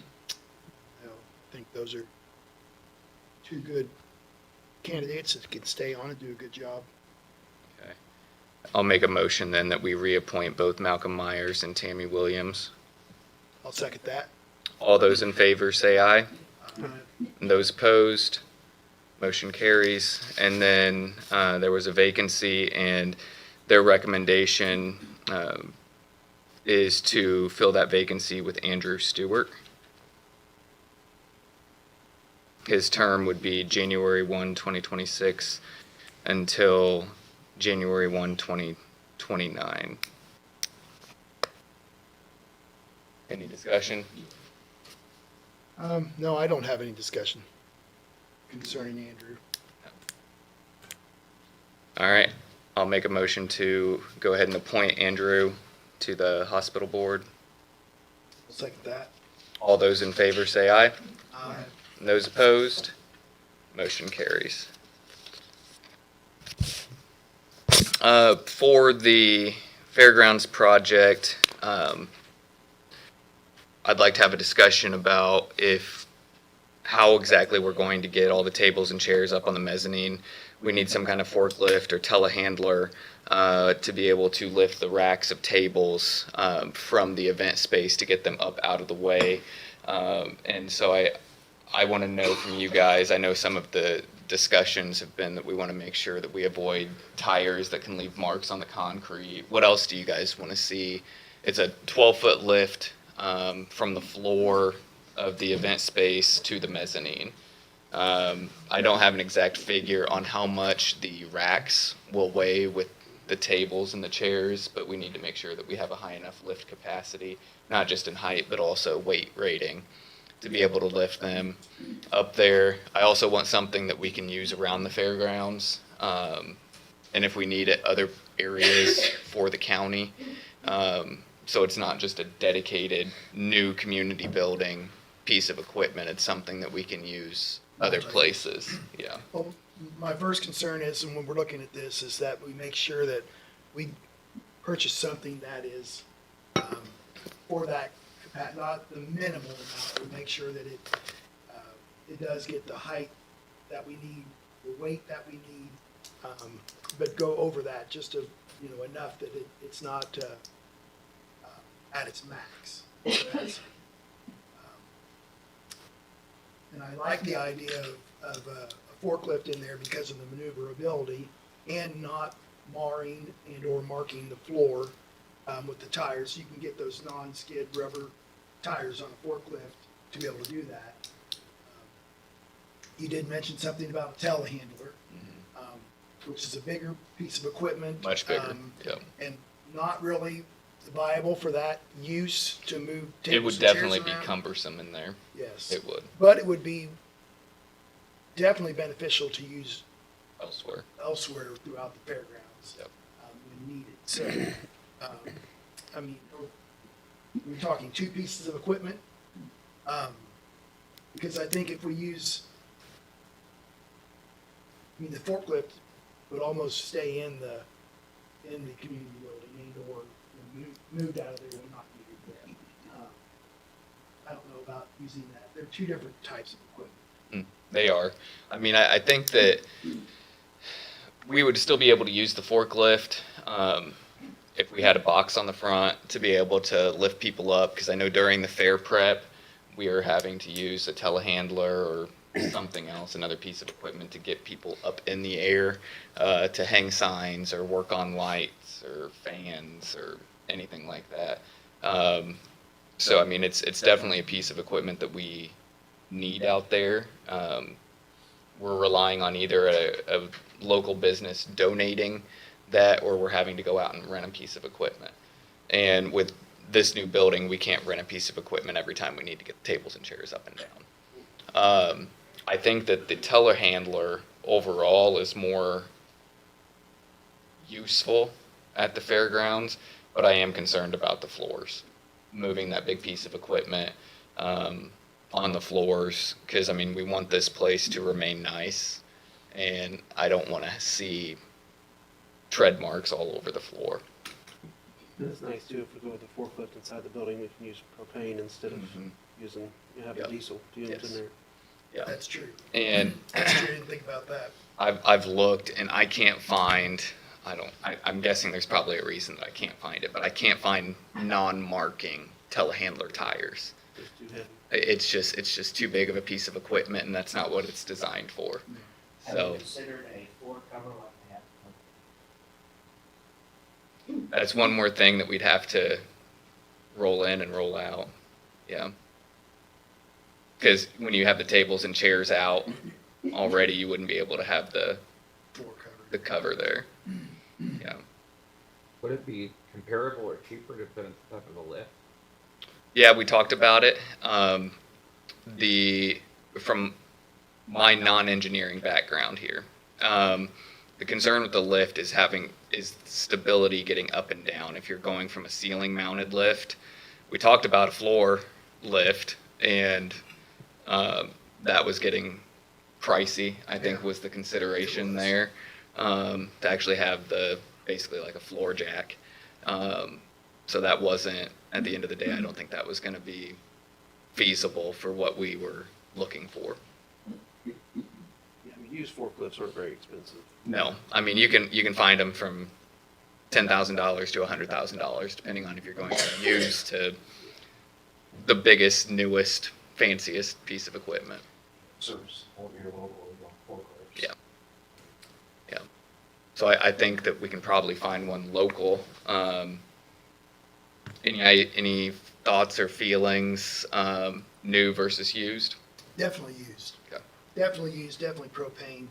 I think those are two good candidates that can stay on and do a good job. Okay. I'll make a motion then that we reappoint both Malcolm Myers and Tammy Williams. I'll second that. All those in favor say aye. Uh, And those opposed, motion carries. And then there was a vacancy, and their recommendation is to fill that vacancy with Andrew Stewart. His term would be January 1, 2026 until January 1, 2029. Any discussion? No, I don't have any discussion concerning Andrew. All right, I'll make a motion to go ahead and appoint Andrew to the hospital board. I'll second that. All those in favor say aye. Aye. And those opposed, motion carries. For the fairgrounds project, I'd like to have a discussion about how exactly we're going to get all the tables and chairs up on the mezzanine. We need some kind of forklift or telehandler to be able to lift the racks of tables from the event space to get them up out of the way. And so I want to know from you guys, I know some of the discussions have been that we want to make sure that we avoid tires that can leave marks on the concrete. What else do you guys want to see? It's a 12-foot lift from the floor of the event space to the mezzanine. I don't have an exact figure on how much the racks will weigh with the tables and the chairs, but we need to make sure that we have a high enough lift capacity, not just in height, but also weight rating, to be able to lift them up there. I also want something that we can use around the fairgrounds, and if we need it, other areas for the county. So it's not just a dedicated new community building piece of equipment. It's something that we can use other places. Yeah. Well, my first concern is, and when we're looking at this, is that we make sure that we purchase something that is for that capacity, not the minimal amount. We make sure that it does get the height that we need, the weight that we need, but go over that just to, enough that it's not at its max. And I like the idea of a forklift in there because of the maneuverability and not marring and or marking the floor with the tires. You can get those non-skid rubber tires on a forklift to be able to do that. You did mention something about a telehandler, which is a bigger piece of equipment. Much bigger, yeah. And not really viable for that use to move tables It would and chairs definitely be around. cumbersome in there. Yes. It would, But it would be definitely beneficial to use elsewhere. elsewhere throughout the fairgrounds Yep. when needed. So, I mean, we're talking two pieces of equipment, because I think if we use, the forklift would almost stay in the community building and or moved out of there when not needed there. I don't know about using that. They're two different types of equipment. They are. I think that we would still be able to use the forklift if we had a box on the front to be able to lift people up, because I know during the fair prep, we are having to use a telehandler or something else, another piece of equipment to get people up in the air to hang signs or work on lights or fans or anything like that. So it's definitely a piece of equipment that we need out there. We're relying on either a local business donating that, or we're having to go out and rent a piece of equipment. And with this new building, we can't rent a piece of equipment every time we need to get the tables and chairs up and down. I think that the telehandler overall is more useful at the fairgrounds, but I am concerned about the floors. Moving that big piece of equipment, on the floors, because I mean, we want this place to remain nice, and I don't want to see tread marks all over the floor. It's nice too, if we go with a forklift inside the building, we can use propane instead of using, having Yep. diesel fumes Yes. in there. Yeah, That's true. and That's true, I didn't think about that. I've looked and I can't find, I'm guessing there's probably a reason that I can't find it, but I can't find non-marking telehandler tires. Just too heavy. It's just too big of a piece of equipment, and that's not what it's designed for. Have So you considered a floor cover like they have? that's one more thing that we'd have to roll in and roll out. Yeah. Because when you have the tables and chairs out already, you wouldn't be able to have the Floor cover. cover there. Yeah. Would it be comparable or cheaper to put in some type of a lift? Yeah, we talked about it. From my non-engineering background here, the concern with the lift is stability getting up and down. If you're going from a ceiling mounted lift, we talked about a floor lift, and that was getting pricey, I think was the consideration there, to actually have basically like a floor jack. So that wasn't, at the end of the day, I don't think that was going to be feasible for what we were looking for. Yeah, I mean, used forklifts aren't very expensive. No, I mean, you can find them from $10,000 to $100,000, depending on if you're going from used to the biggest, newest, fanciest piece of equipment. Service, all your local forklifts. Yeah. Yeah. So I think that we can probably find one local. Any thoughts or feelings, new versus used? Definitely used. Okay. Definitely used, definitely propane.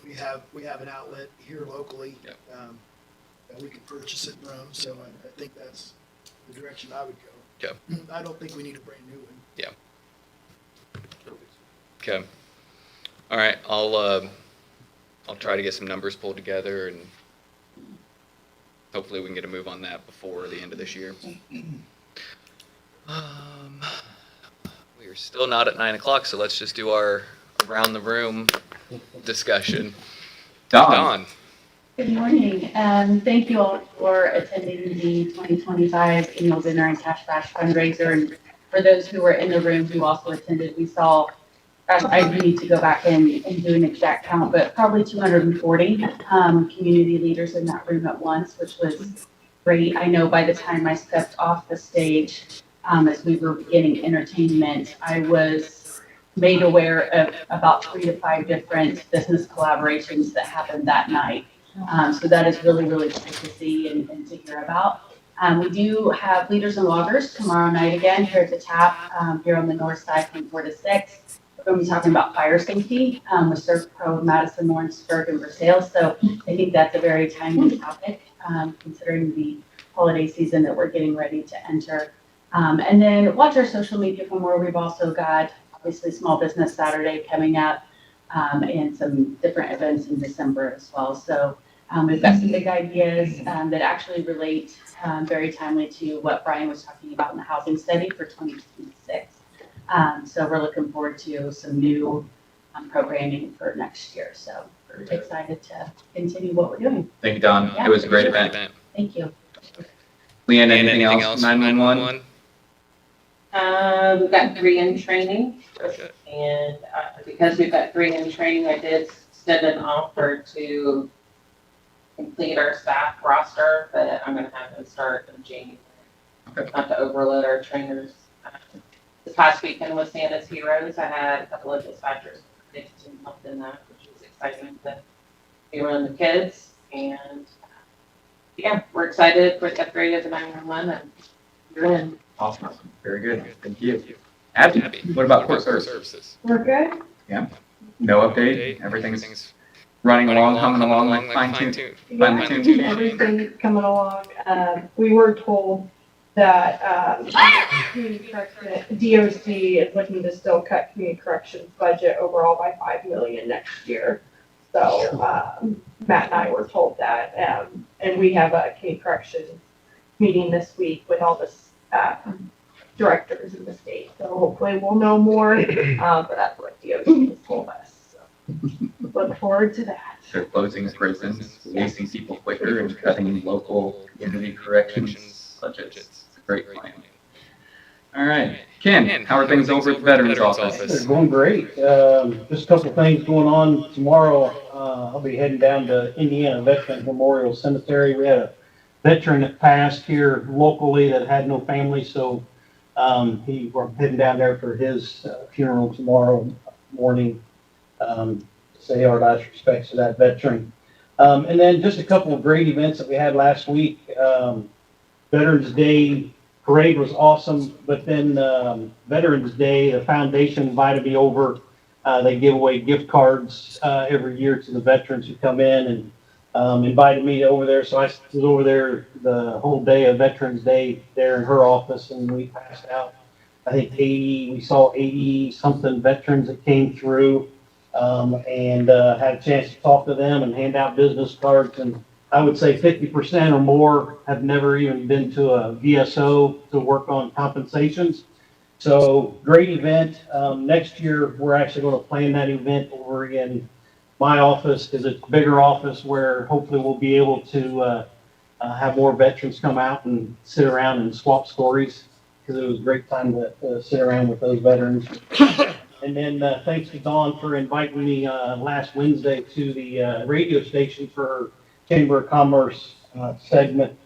We have an outlet here locally. Yep. That we can purchase it from, so I think that's the direction I would go. Okay. I don't think we need a brand new one. Yeah. Okay. All right. I'll try to get some numbers pulled together, and hopefully we can get a move on that before the end of this year. We are still not at 9 o'clock, so let's just do our around the room discussion. Dawn. Good morning. Thank you all for attending the 2025 annual dinner and cash bash fundraiser. And for those who were in the room who also attended, we saw, I do need to go back and do an exact count, but probably 240 community leaders in that room at once, which was great. I know by the time I stepped off the stage, as we were beginning entertainment, I was made aware of about 3 to 5 different business collaborations that happened that night. So that is really, really great to see and to hear about. We do have Leaders and Loggers tomorrow night again here at the TAP, here on the north side from 4 to 6. We're going to be talking about fire safety with Surf Pro, Madison, Lawrenceburg, and Versailles. So I think that's a very timely topic, considering the holiday season that we're getting ready to enter. And then watch our social media for more. We've also got, obviously, Small Business Saturday coming up, and some different events in December as well. So we've got some big ideas that actually relate very timely to what Brian was talking about in the housing study for 2026. So we're looking forward to some new programming for next year. So we're excited to continue what we're doing. Thank you, Don. Yeah. It was a great event. Thank you. Leanne, anything else? 911? We've got 3 in training, Okay. and because we've got 3 in training, I did extend an offer to complete our staff roster, but I'm gonna have them start in January. Okay. Not to overload our trainers. This past weekend was Santa's Heroes. I had a couple of dispatchers involved in that, which was exciting to be around the kids. And yeah, we're excited for the upgrade of the 911, and you're in. Awesome. Very good. Thank you. Abby, what about court services? We're good. No update? Everything's running along, humming along like fine-tuned. Everything's coming along. We were told that community correction, DOC is looking to still cut community corrections budget overall by $5 million next year. So Matt and I were told that, and we have a community corrections meeting this week with all the directors in the state. So hopefully we'll know more, but that's what DOT has told us. So look forward to that. They're closing prisons, releasing people quicker, and cutting local community corrections budgets. It's a great plan. All right, Ken, how are things over at the Veterans Office? They're going great. Just a couple things going on tomorrow. I'll be heading down to Indiana Veterans Memorial Cemetery. We had a veteran that passed here locally that had no family, so we're heading down there for his funeral tomorrow morning. Say our last respects to that veteran. And then just a couple of great events that we had last week. Veterans Day parade was awesome, but then Veterans Day, the foundation invited me over. They give away gift cards every year to the veterans who come in and invited me over there. So I was over there the whole day of Veterans Day there in her office, and we passed out, I think we saw 80 something veterans that came through and had a chance to talk to them and hand out business cards. And I would say 50% or more have never even been to a VSO to work on compensations. So great event. Next year, we're actually going to plan that event over in my office because it's a bigger office where hopefully we'll be able to have more veterans come out and sit around and swap stories because it was a great time to sit around with those veterans. And then thanks to Dawn for inviting me last Wednesday to the radio station for her Chamber of Commerce segment,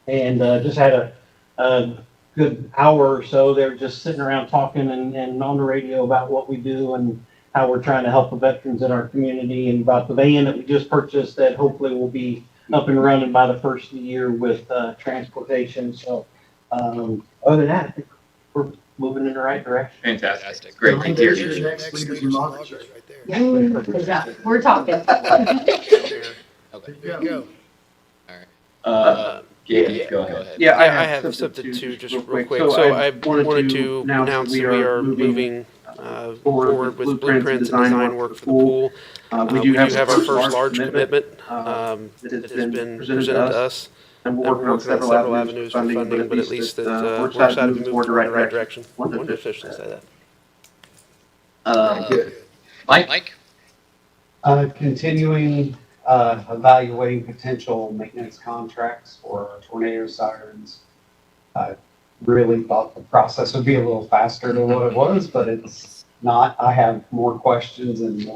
and just had a good hour or so. They were just sitting around talking and on the radio about what we do and how we're trying to help the veterans in our community, and about the van that we just purchased that hopefully will be up and running by the first of the year with transportation. So other than that, I think we're moving in the right direction. Fantastic. Great to hear you. Next leaders and officers right there. Yeah, we're talking. There you go. Gabe, go ahead. Yeah, I have something too, just real quick. So I wanted to announce that we are moving forward with blueprints and design work for the pool. We do have our first large commitment that has been presented to us. And we're working on several avenues for funding, but at least that we're excited to move forward in the right direction. I wanted to officially say that. Good. Mike? Continuing evaluating potential maintenance contracts for tornado sirens. I really thought the process would be a little faster than what it was, but it's not. I have more questions and a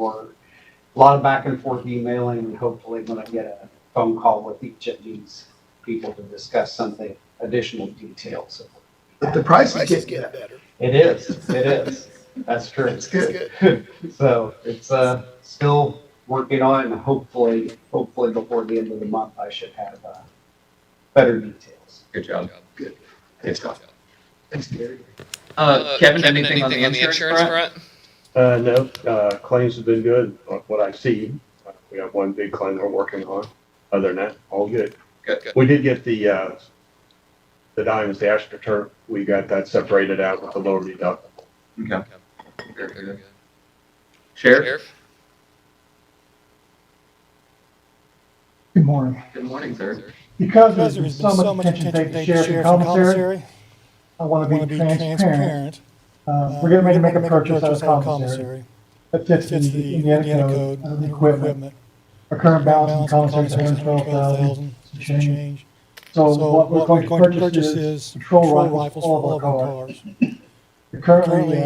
lot of back and forth emailing, and hopefully when I get a phone call with each of these people to discuss something, additional details. But the prices get better. It is. That's true. It's good. So it's still working on it, and hopefully before the end of the month, I should have better details. Good job. Good. Good job. Thanks, Gary. Kevin, anything on the insurance front? No, claims have been good, what I see. We have one big claim we're working on. Other than that, all good. Good. We did get the Diamonds, the AstroTurf, we got that separated out with the lower deductible. Okay. Very good. Sheriff? Good morning. Good morning, sir. Because there's been so much attention paid to sheriff and commissary, I want to be transparent. We're getting ready to make a purchase out of commissary that fits the Indiana code of the equipment. Our current balance in commissary is $112,000 some change. So what we're going to purchase is patrol rifles for all of our cars. We currently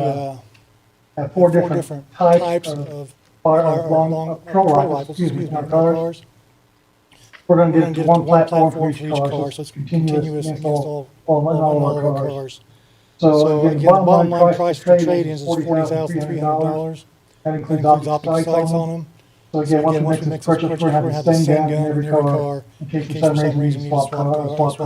have four different types of long patrol rifles, in our cars. We're going to get one platform for each car, so it's continuous against all of our cars. So again, the bottom line price for trade-ins is $40,300. That includes optic sights on them. So again, once we make this purchase, we're going to have the same gun in every car in case for some reason we need to swap cars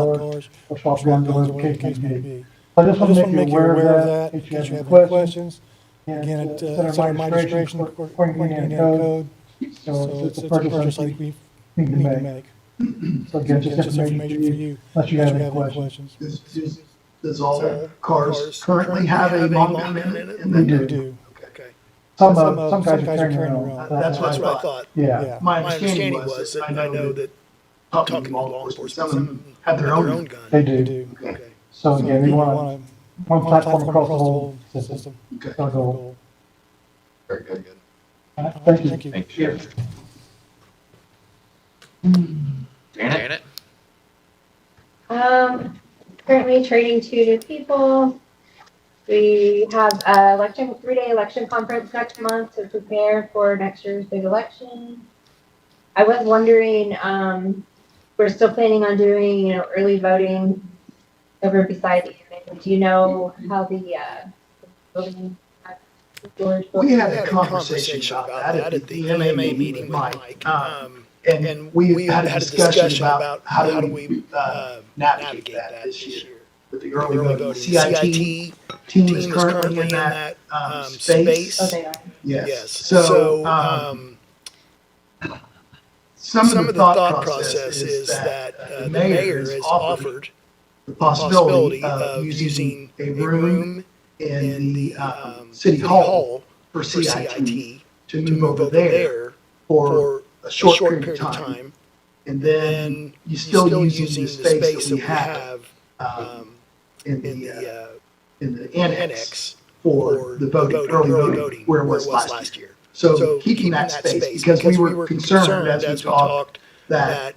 or swap guns, whatever the case may be. So I just want to make you aware of that in case you have any questions. Again, it's under my registration according to the Indiana code. So it's a purchase I think we need to make. So again, just information for you, unless you have any questions. Does all cars currently have a long gun in it? They do. Okay. Some guys are carrying their own. That's what I thought. Yeah. My understanding was that I know that talking to law enforcement, some have their own gun. They do. Okay. So again, we want one platform across the whole system. Okay. That's our goal. Very good. Thank you. Thank you. Janet? Currently training 2 new people. We have a 3-day election conference next month to prepare for next year's big election. I was wondering, we're still planning on doing, early voting over beside the unit. Do you know how the, voting, George? We had a conversation about that at the MA meeting with Mike. And we had a discussion about how do we navigate that this year with the early voting. CIT team is currently in that space. Oh, they are. Yes. So some of the thought process is that the mayor has offered the possibility of using a room in the city hall for CIT to move over there for a short period of time. And then you're still using the space that we have in the annex for the voting, early voting, where it was last year. So keeping that space, because we were concerned as we talked that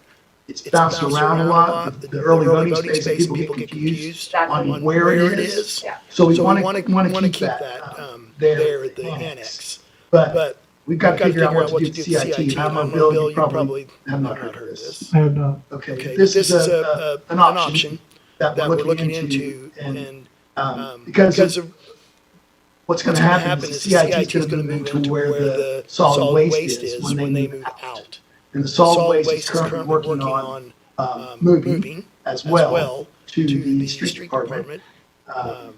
it's bounced around a lot, the early voting space, and people get confused on where it is. So we want to keep that there at the annex. But we've got to figure out what to do with CIT. I don't know, Bill, you probably have not heard of this. I have not. Okay, this is an option that we're looking into, and because of what's going to happen is the CIT is going to move to where the solid waste is when they move out. And the solid waste is currently working on moving as well to the street department.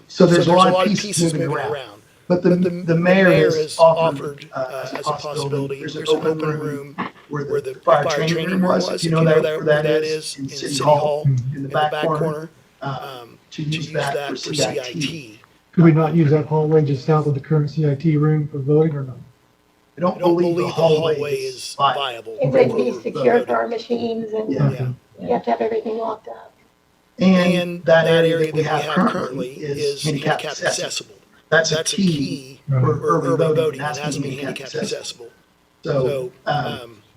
So there's a lot of pieces moving around. But the mayor has offered as a possibility, there's an open room where the fire training room was, if you know where that is, in City Hall, in the back corner, to use that for CIT. Could we not use that hallway just south of the current CIT room for voting or not? I don't believe the hallway is viable. It would be secure for our machines and Yeah. you have to have everything locked up. And that area that we have currently is handicap accessible. That's a key for early voting, it has to be handicap accessible. So,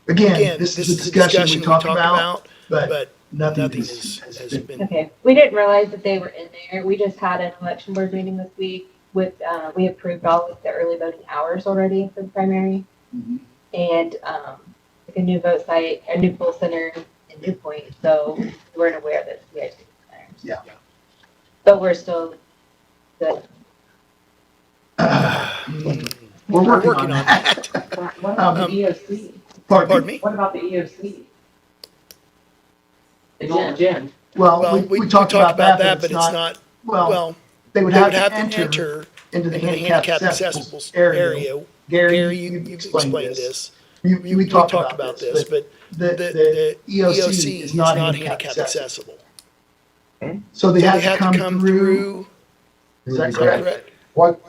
again, this is a discussion we talked about, but nothing has been. Okay, we didn't realize that they were in there. We just had an election board meeting this week with, we approved all of the early voting hours already for the primary. Mhm. And, like a new vote site, a new poll center in New Point, so we weren't aware that we had to do there. Yeah. But we're still good. We're working on that. What about the EOC? Pardon me? What about the EOC? The gym. Well, we talked about that, but it's not, well, they would have to enter into the handicap accessible area. Gary, you explained this. We talked about this, but the EOC is not handicap accessible. So they have to come through, is that correct? What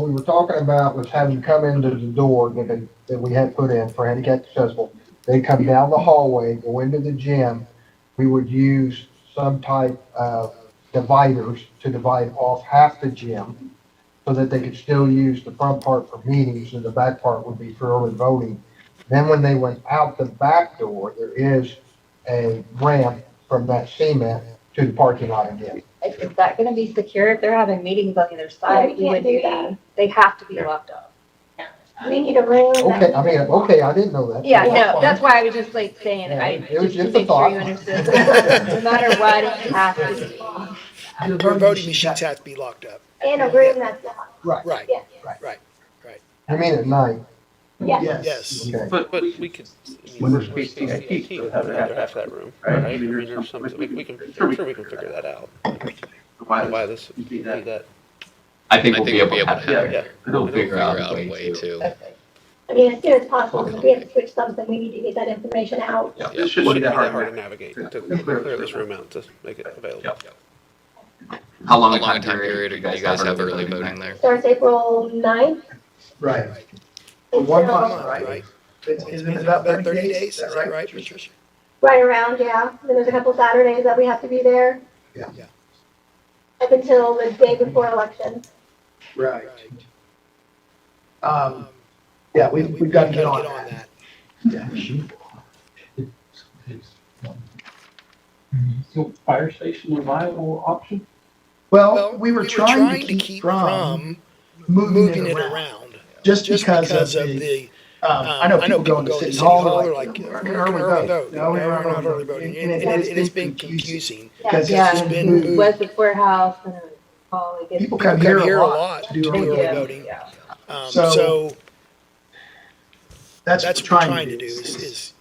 we were talking about was having come into the door that we had put in for handicap accessible. They come down the hallway, go into the gym. We would use some type of dividers to divide off half the gym so that they could still use the front part for meetings and the back part would be for early voting. Then when they went out the back door, there is a ramp from that cement to the parking lot again. Is that gonna be secure if they're having meetings on either side? we can't do that. They have to be locked up. We need a room. Okay, I didn't know that. Yeah, That's no, fine. that's why I was just like saying, It was just just to a make sure thought. you understood. No matter what, it has to be. Your voting machines have to be locked up. In a room that's locked. Right, Yeah. right. I mean at night. Yeah. Yes. Okay. But we could, When there's we're CIT, CIT, so have half that room, right? I mean, there's some, we can, I'm sure we can figure that out. Why this, need that. I think we'll be able to have Yeah, that. yeah. We'll figure out a way to. I mean, as soon as possible, if we have to switch something, we need to get that information out. Yeah, It shouldn't be that hard to navigate, to clear this room out, to make it available. How long How a long a time period do you guys have early voting there? Starts April 9th. Right. It's, 1 month, right? Isn't it about 30 days? Is that right, Patricia? Right around, yeah. Then there's a couple Saturdays that we have to be there. Yeah. up until the day before election. Right. Yeah, we've got to get on that. Yeah. So fire station a viable option? Well, we were trying to keep from moving it around, just because of the, I know people go into City Hall, they're like, we're an early vote. No, we're not early voting. And it's been confusing because it's been moved. Westbrook Warehouse and all, like, People come here a lot to do early voting. So that's what we're trying to do is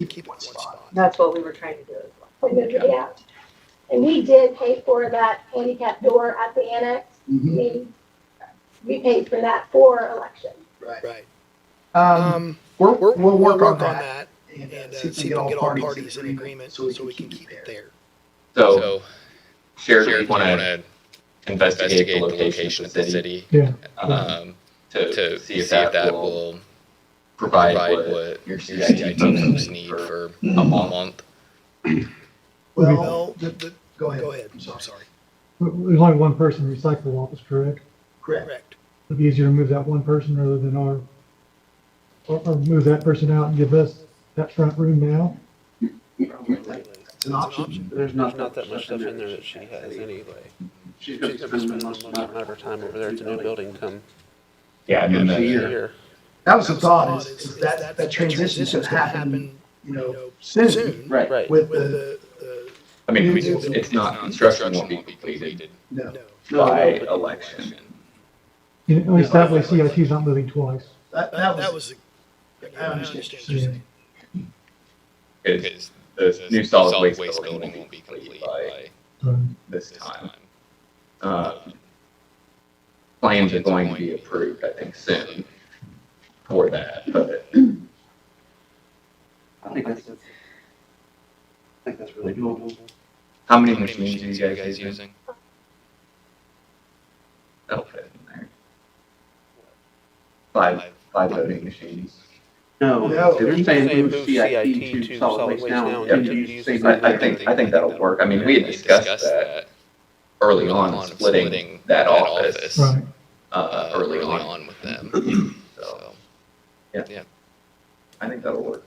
keep it one spot. That's what we were trying to do as well. Yeah. And we did pay for that handicap door at the annex. We paid for that for election. Right. We'll work on that and see if we can get all parties in agreement so we can keep it there. So, Sheriff, want to investigate the location of the city to see if that will provide what your CIT folks need for a month. Well, go ahead. I'm so sorry. There's only one person in the recycle office, correct? Correct. It'd be easier to move that one person rather than or move that person out and give us that front room now. It's an option. There's not that much stuff in there that she has anyway. She's gonna spend a lot of her time over there at the new building come. Yeah, in the year. That was the thought, is that transition's gonna happen, soon. Right. With the I mean, it's not, construction won't be completed by election. At least that way CIT's not moving twice. That was, I understand what you're saying. Because the new solid waste building won't be complete by this time. Plans are going to be approved, I think, soon for that, but I think that's really doable. how many machines are you guys using? That'll fit in there. Five voting machines. No, they're saying move CIT CIT to solid waste now. Yeah, I think that'll work. I mean, we had discussed that early on, splitting that office early on with them. So, yeah, I think that'll work.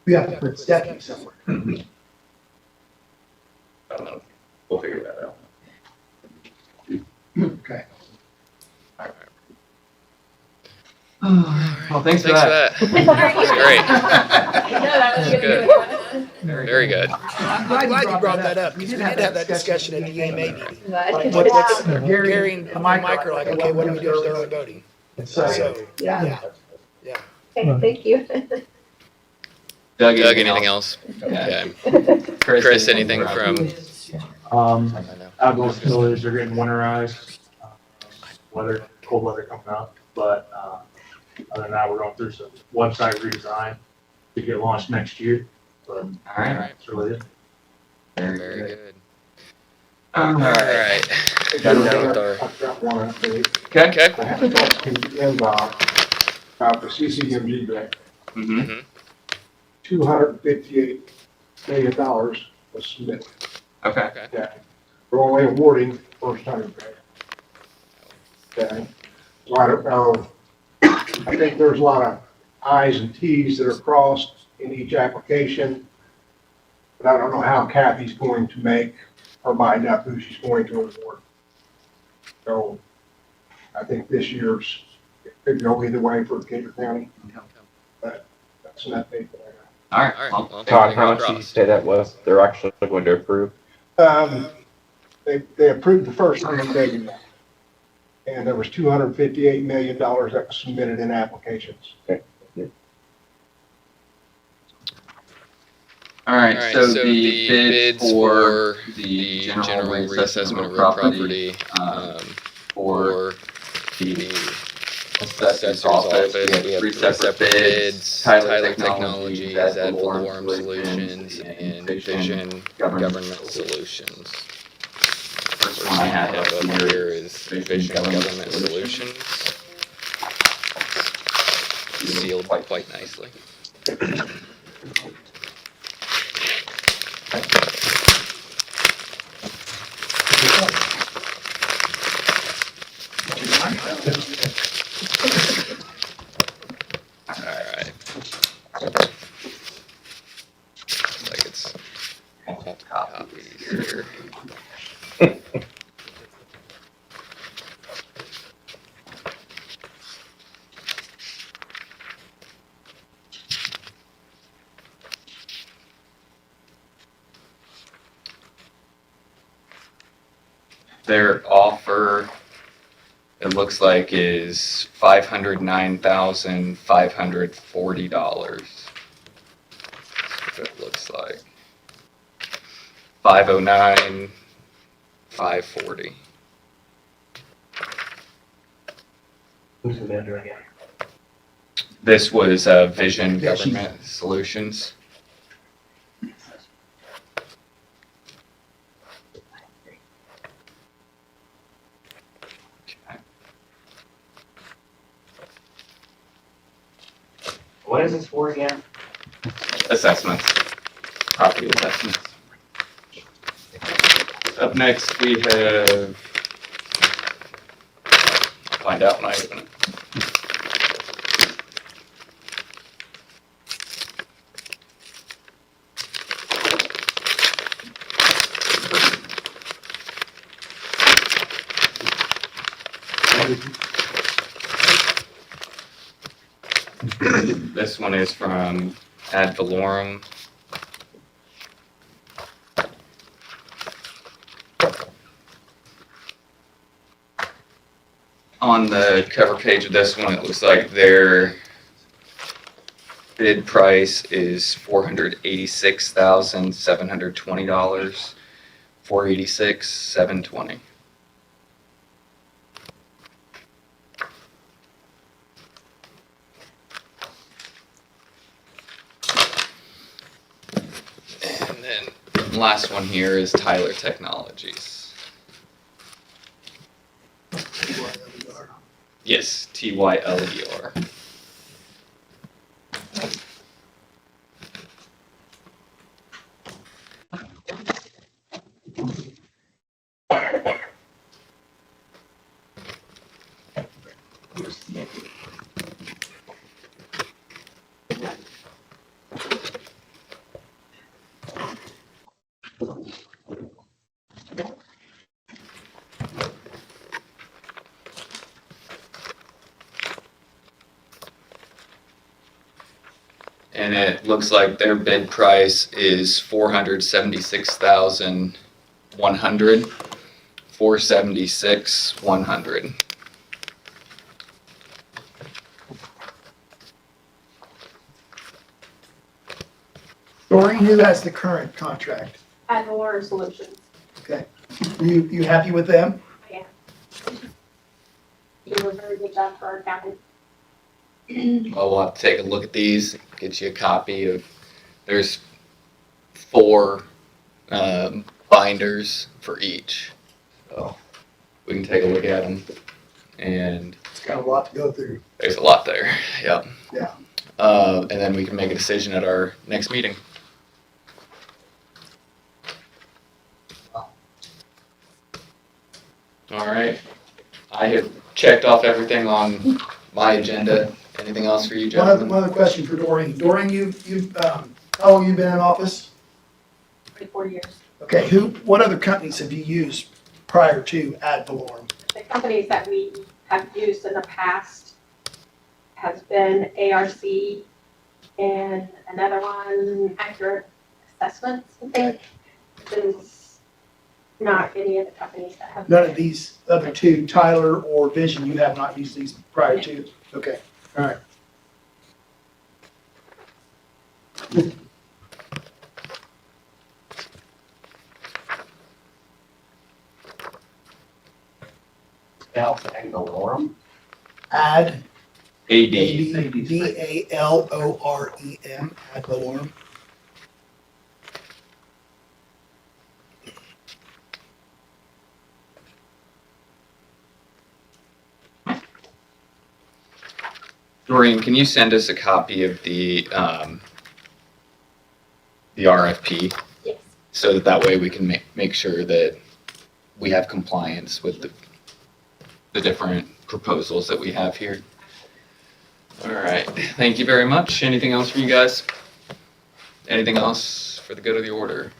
We have to put Stephanie somewhere. I don't know. We'll figure that out. Okay. All right. Well, thanks for that. That was great. Very good. I'm glad you brought that up, because we did have that discussion at the EMA meeting. What's Gary and Mike are like, okay, what do we do with early voting? So, yeah. Okay, thank you. Doug, anything else? Okay. Chris, anything from? Outdoor facilities are getting winterized. Cold weather coming up, but other than that, we're going through some website redesign to get launched next year. But All right. that's really it. Very good. All right. Done with our. I've got one update. Okay. I have talked to NDOT about the CCMG grant. Mm-hmm. $258 million was submitted. Okay. Okay. We're only awarding first time grant. Okay. So I don't know. I think there's a lot of I's and T's that are crossed in each application. But I don't know how Kathy's going to make her mind up who she's going to award. So I think this year's, it could go either way for Decatur County. But that's an update that I got. All right. Well, Todd, how much did you say that was? They're actually going to approve? They approved the first $100 million. And there was $258 million that was submitted in applications. Okay. All right, so the bids for the general reassessment of real property for the assessor's office, we have three separate bids, Tyler Technologies, Ad Valorem Solutions, and Vision Government Solutions. First one I have up here is Vision Government Solutions. Sealed quite nicely. copies here. Their offer, it looks like, is $509,540. That's what it looks like. 509, 540. Who's the vendor again? This was Vision Government Solutions. What is this for again? Assessments, property assessments. Up next, we have, I'll find out when I open it. This one is from Ad Valorem. On the cover page of this one, it looks like their bid price is $486,720. $486,720. And then last one here is Tyler Technologies. Yes, TYLER. And it looks like their bid price is $476,100. $476,100. Doreen, who has the current contract? Ad Valorem Solutions. Okay. You happy with them? Yeah. You do a very good job for our county. Well, we'll have to take a look at these, get you a copy of, there's 4 binders for each. So we can take a look at them, and It's got a lot to go through. there's a lot there, yep. Yeah. And then we can make a decision at our next meeting. All right, I have checked off everything on my agenda. Anything else for you, gentlemen? One other question for Doreen. Doreen, how long you been in office? 24 years. Okay, what other companies have you used prior to Ad Valorem? The companies that we have used in the past has been ARC and another one, Accurate Assessments, I think. Is not any of the companies that have. None of these other two, Tyler or Vision, you have not used these prior to? Okay, all right. Ad Valorem? Ad. AD. VALOREM, Ad Valorem. Doreen, can you send us a copy of the RFP? Yes. So that way we can make sure that we have compliance with the different proposals that we have here. All right, thank you very much. Anything else for you guys? Anything else for the good of the order?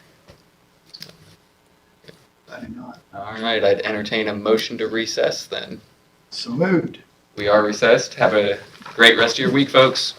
I do not. All right, I'd entertain a motion to recess then. So moved. We are recessed. Have a great rest of your week, folks.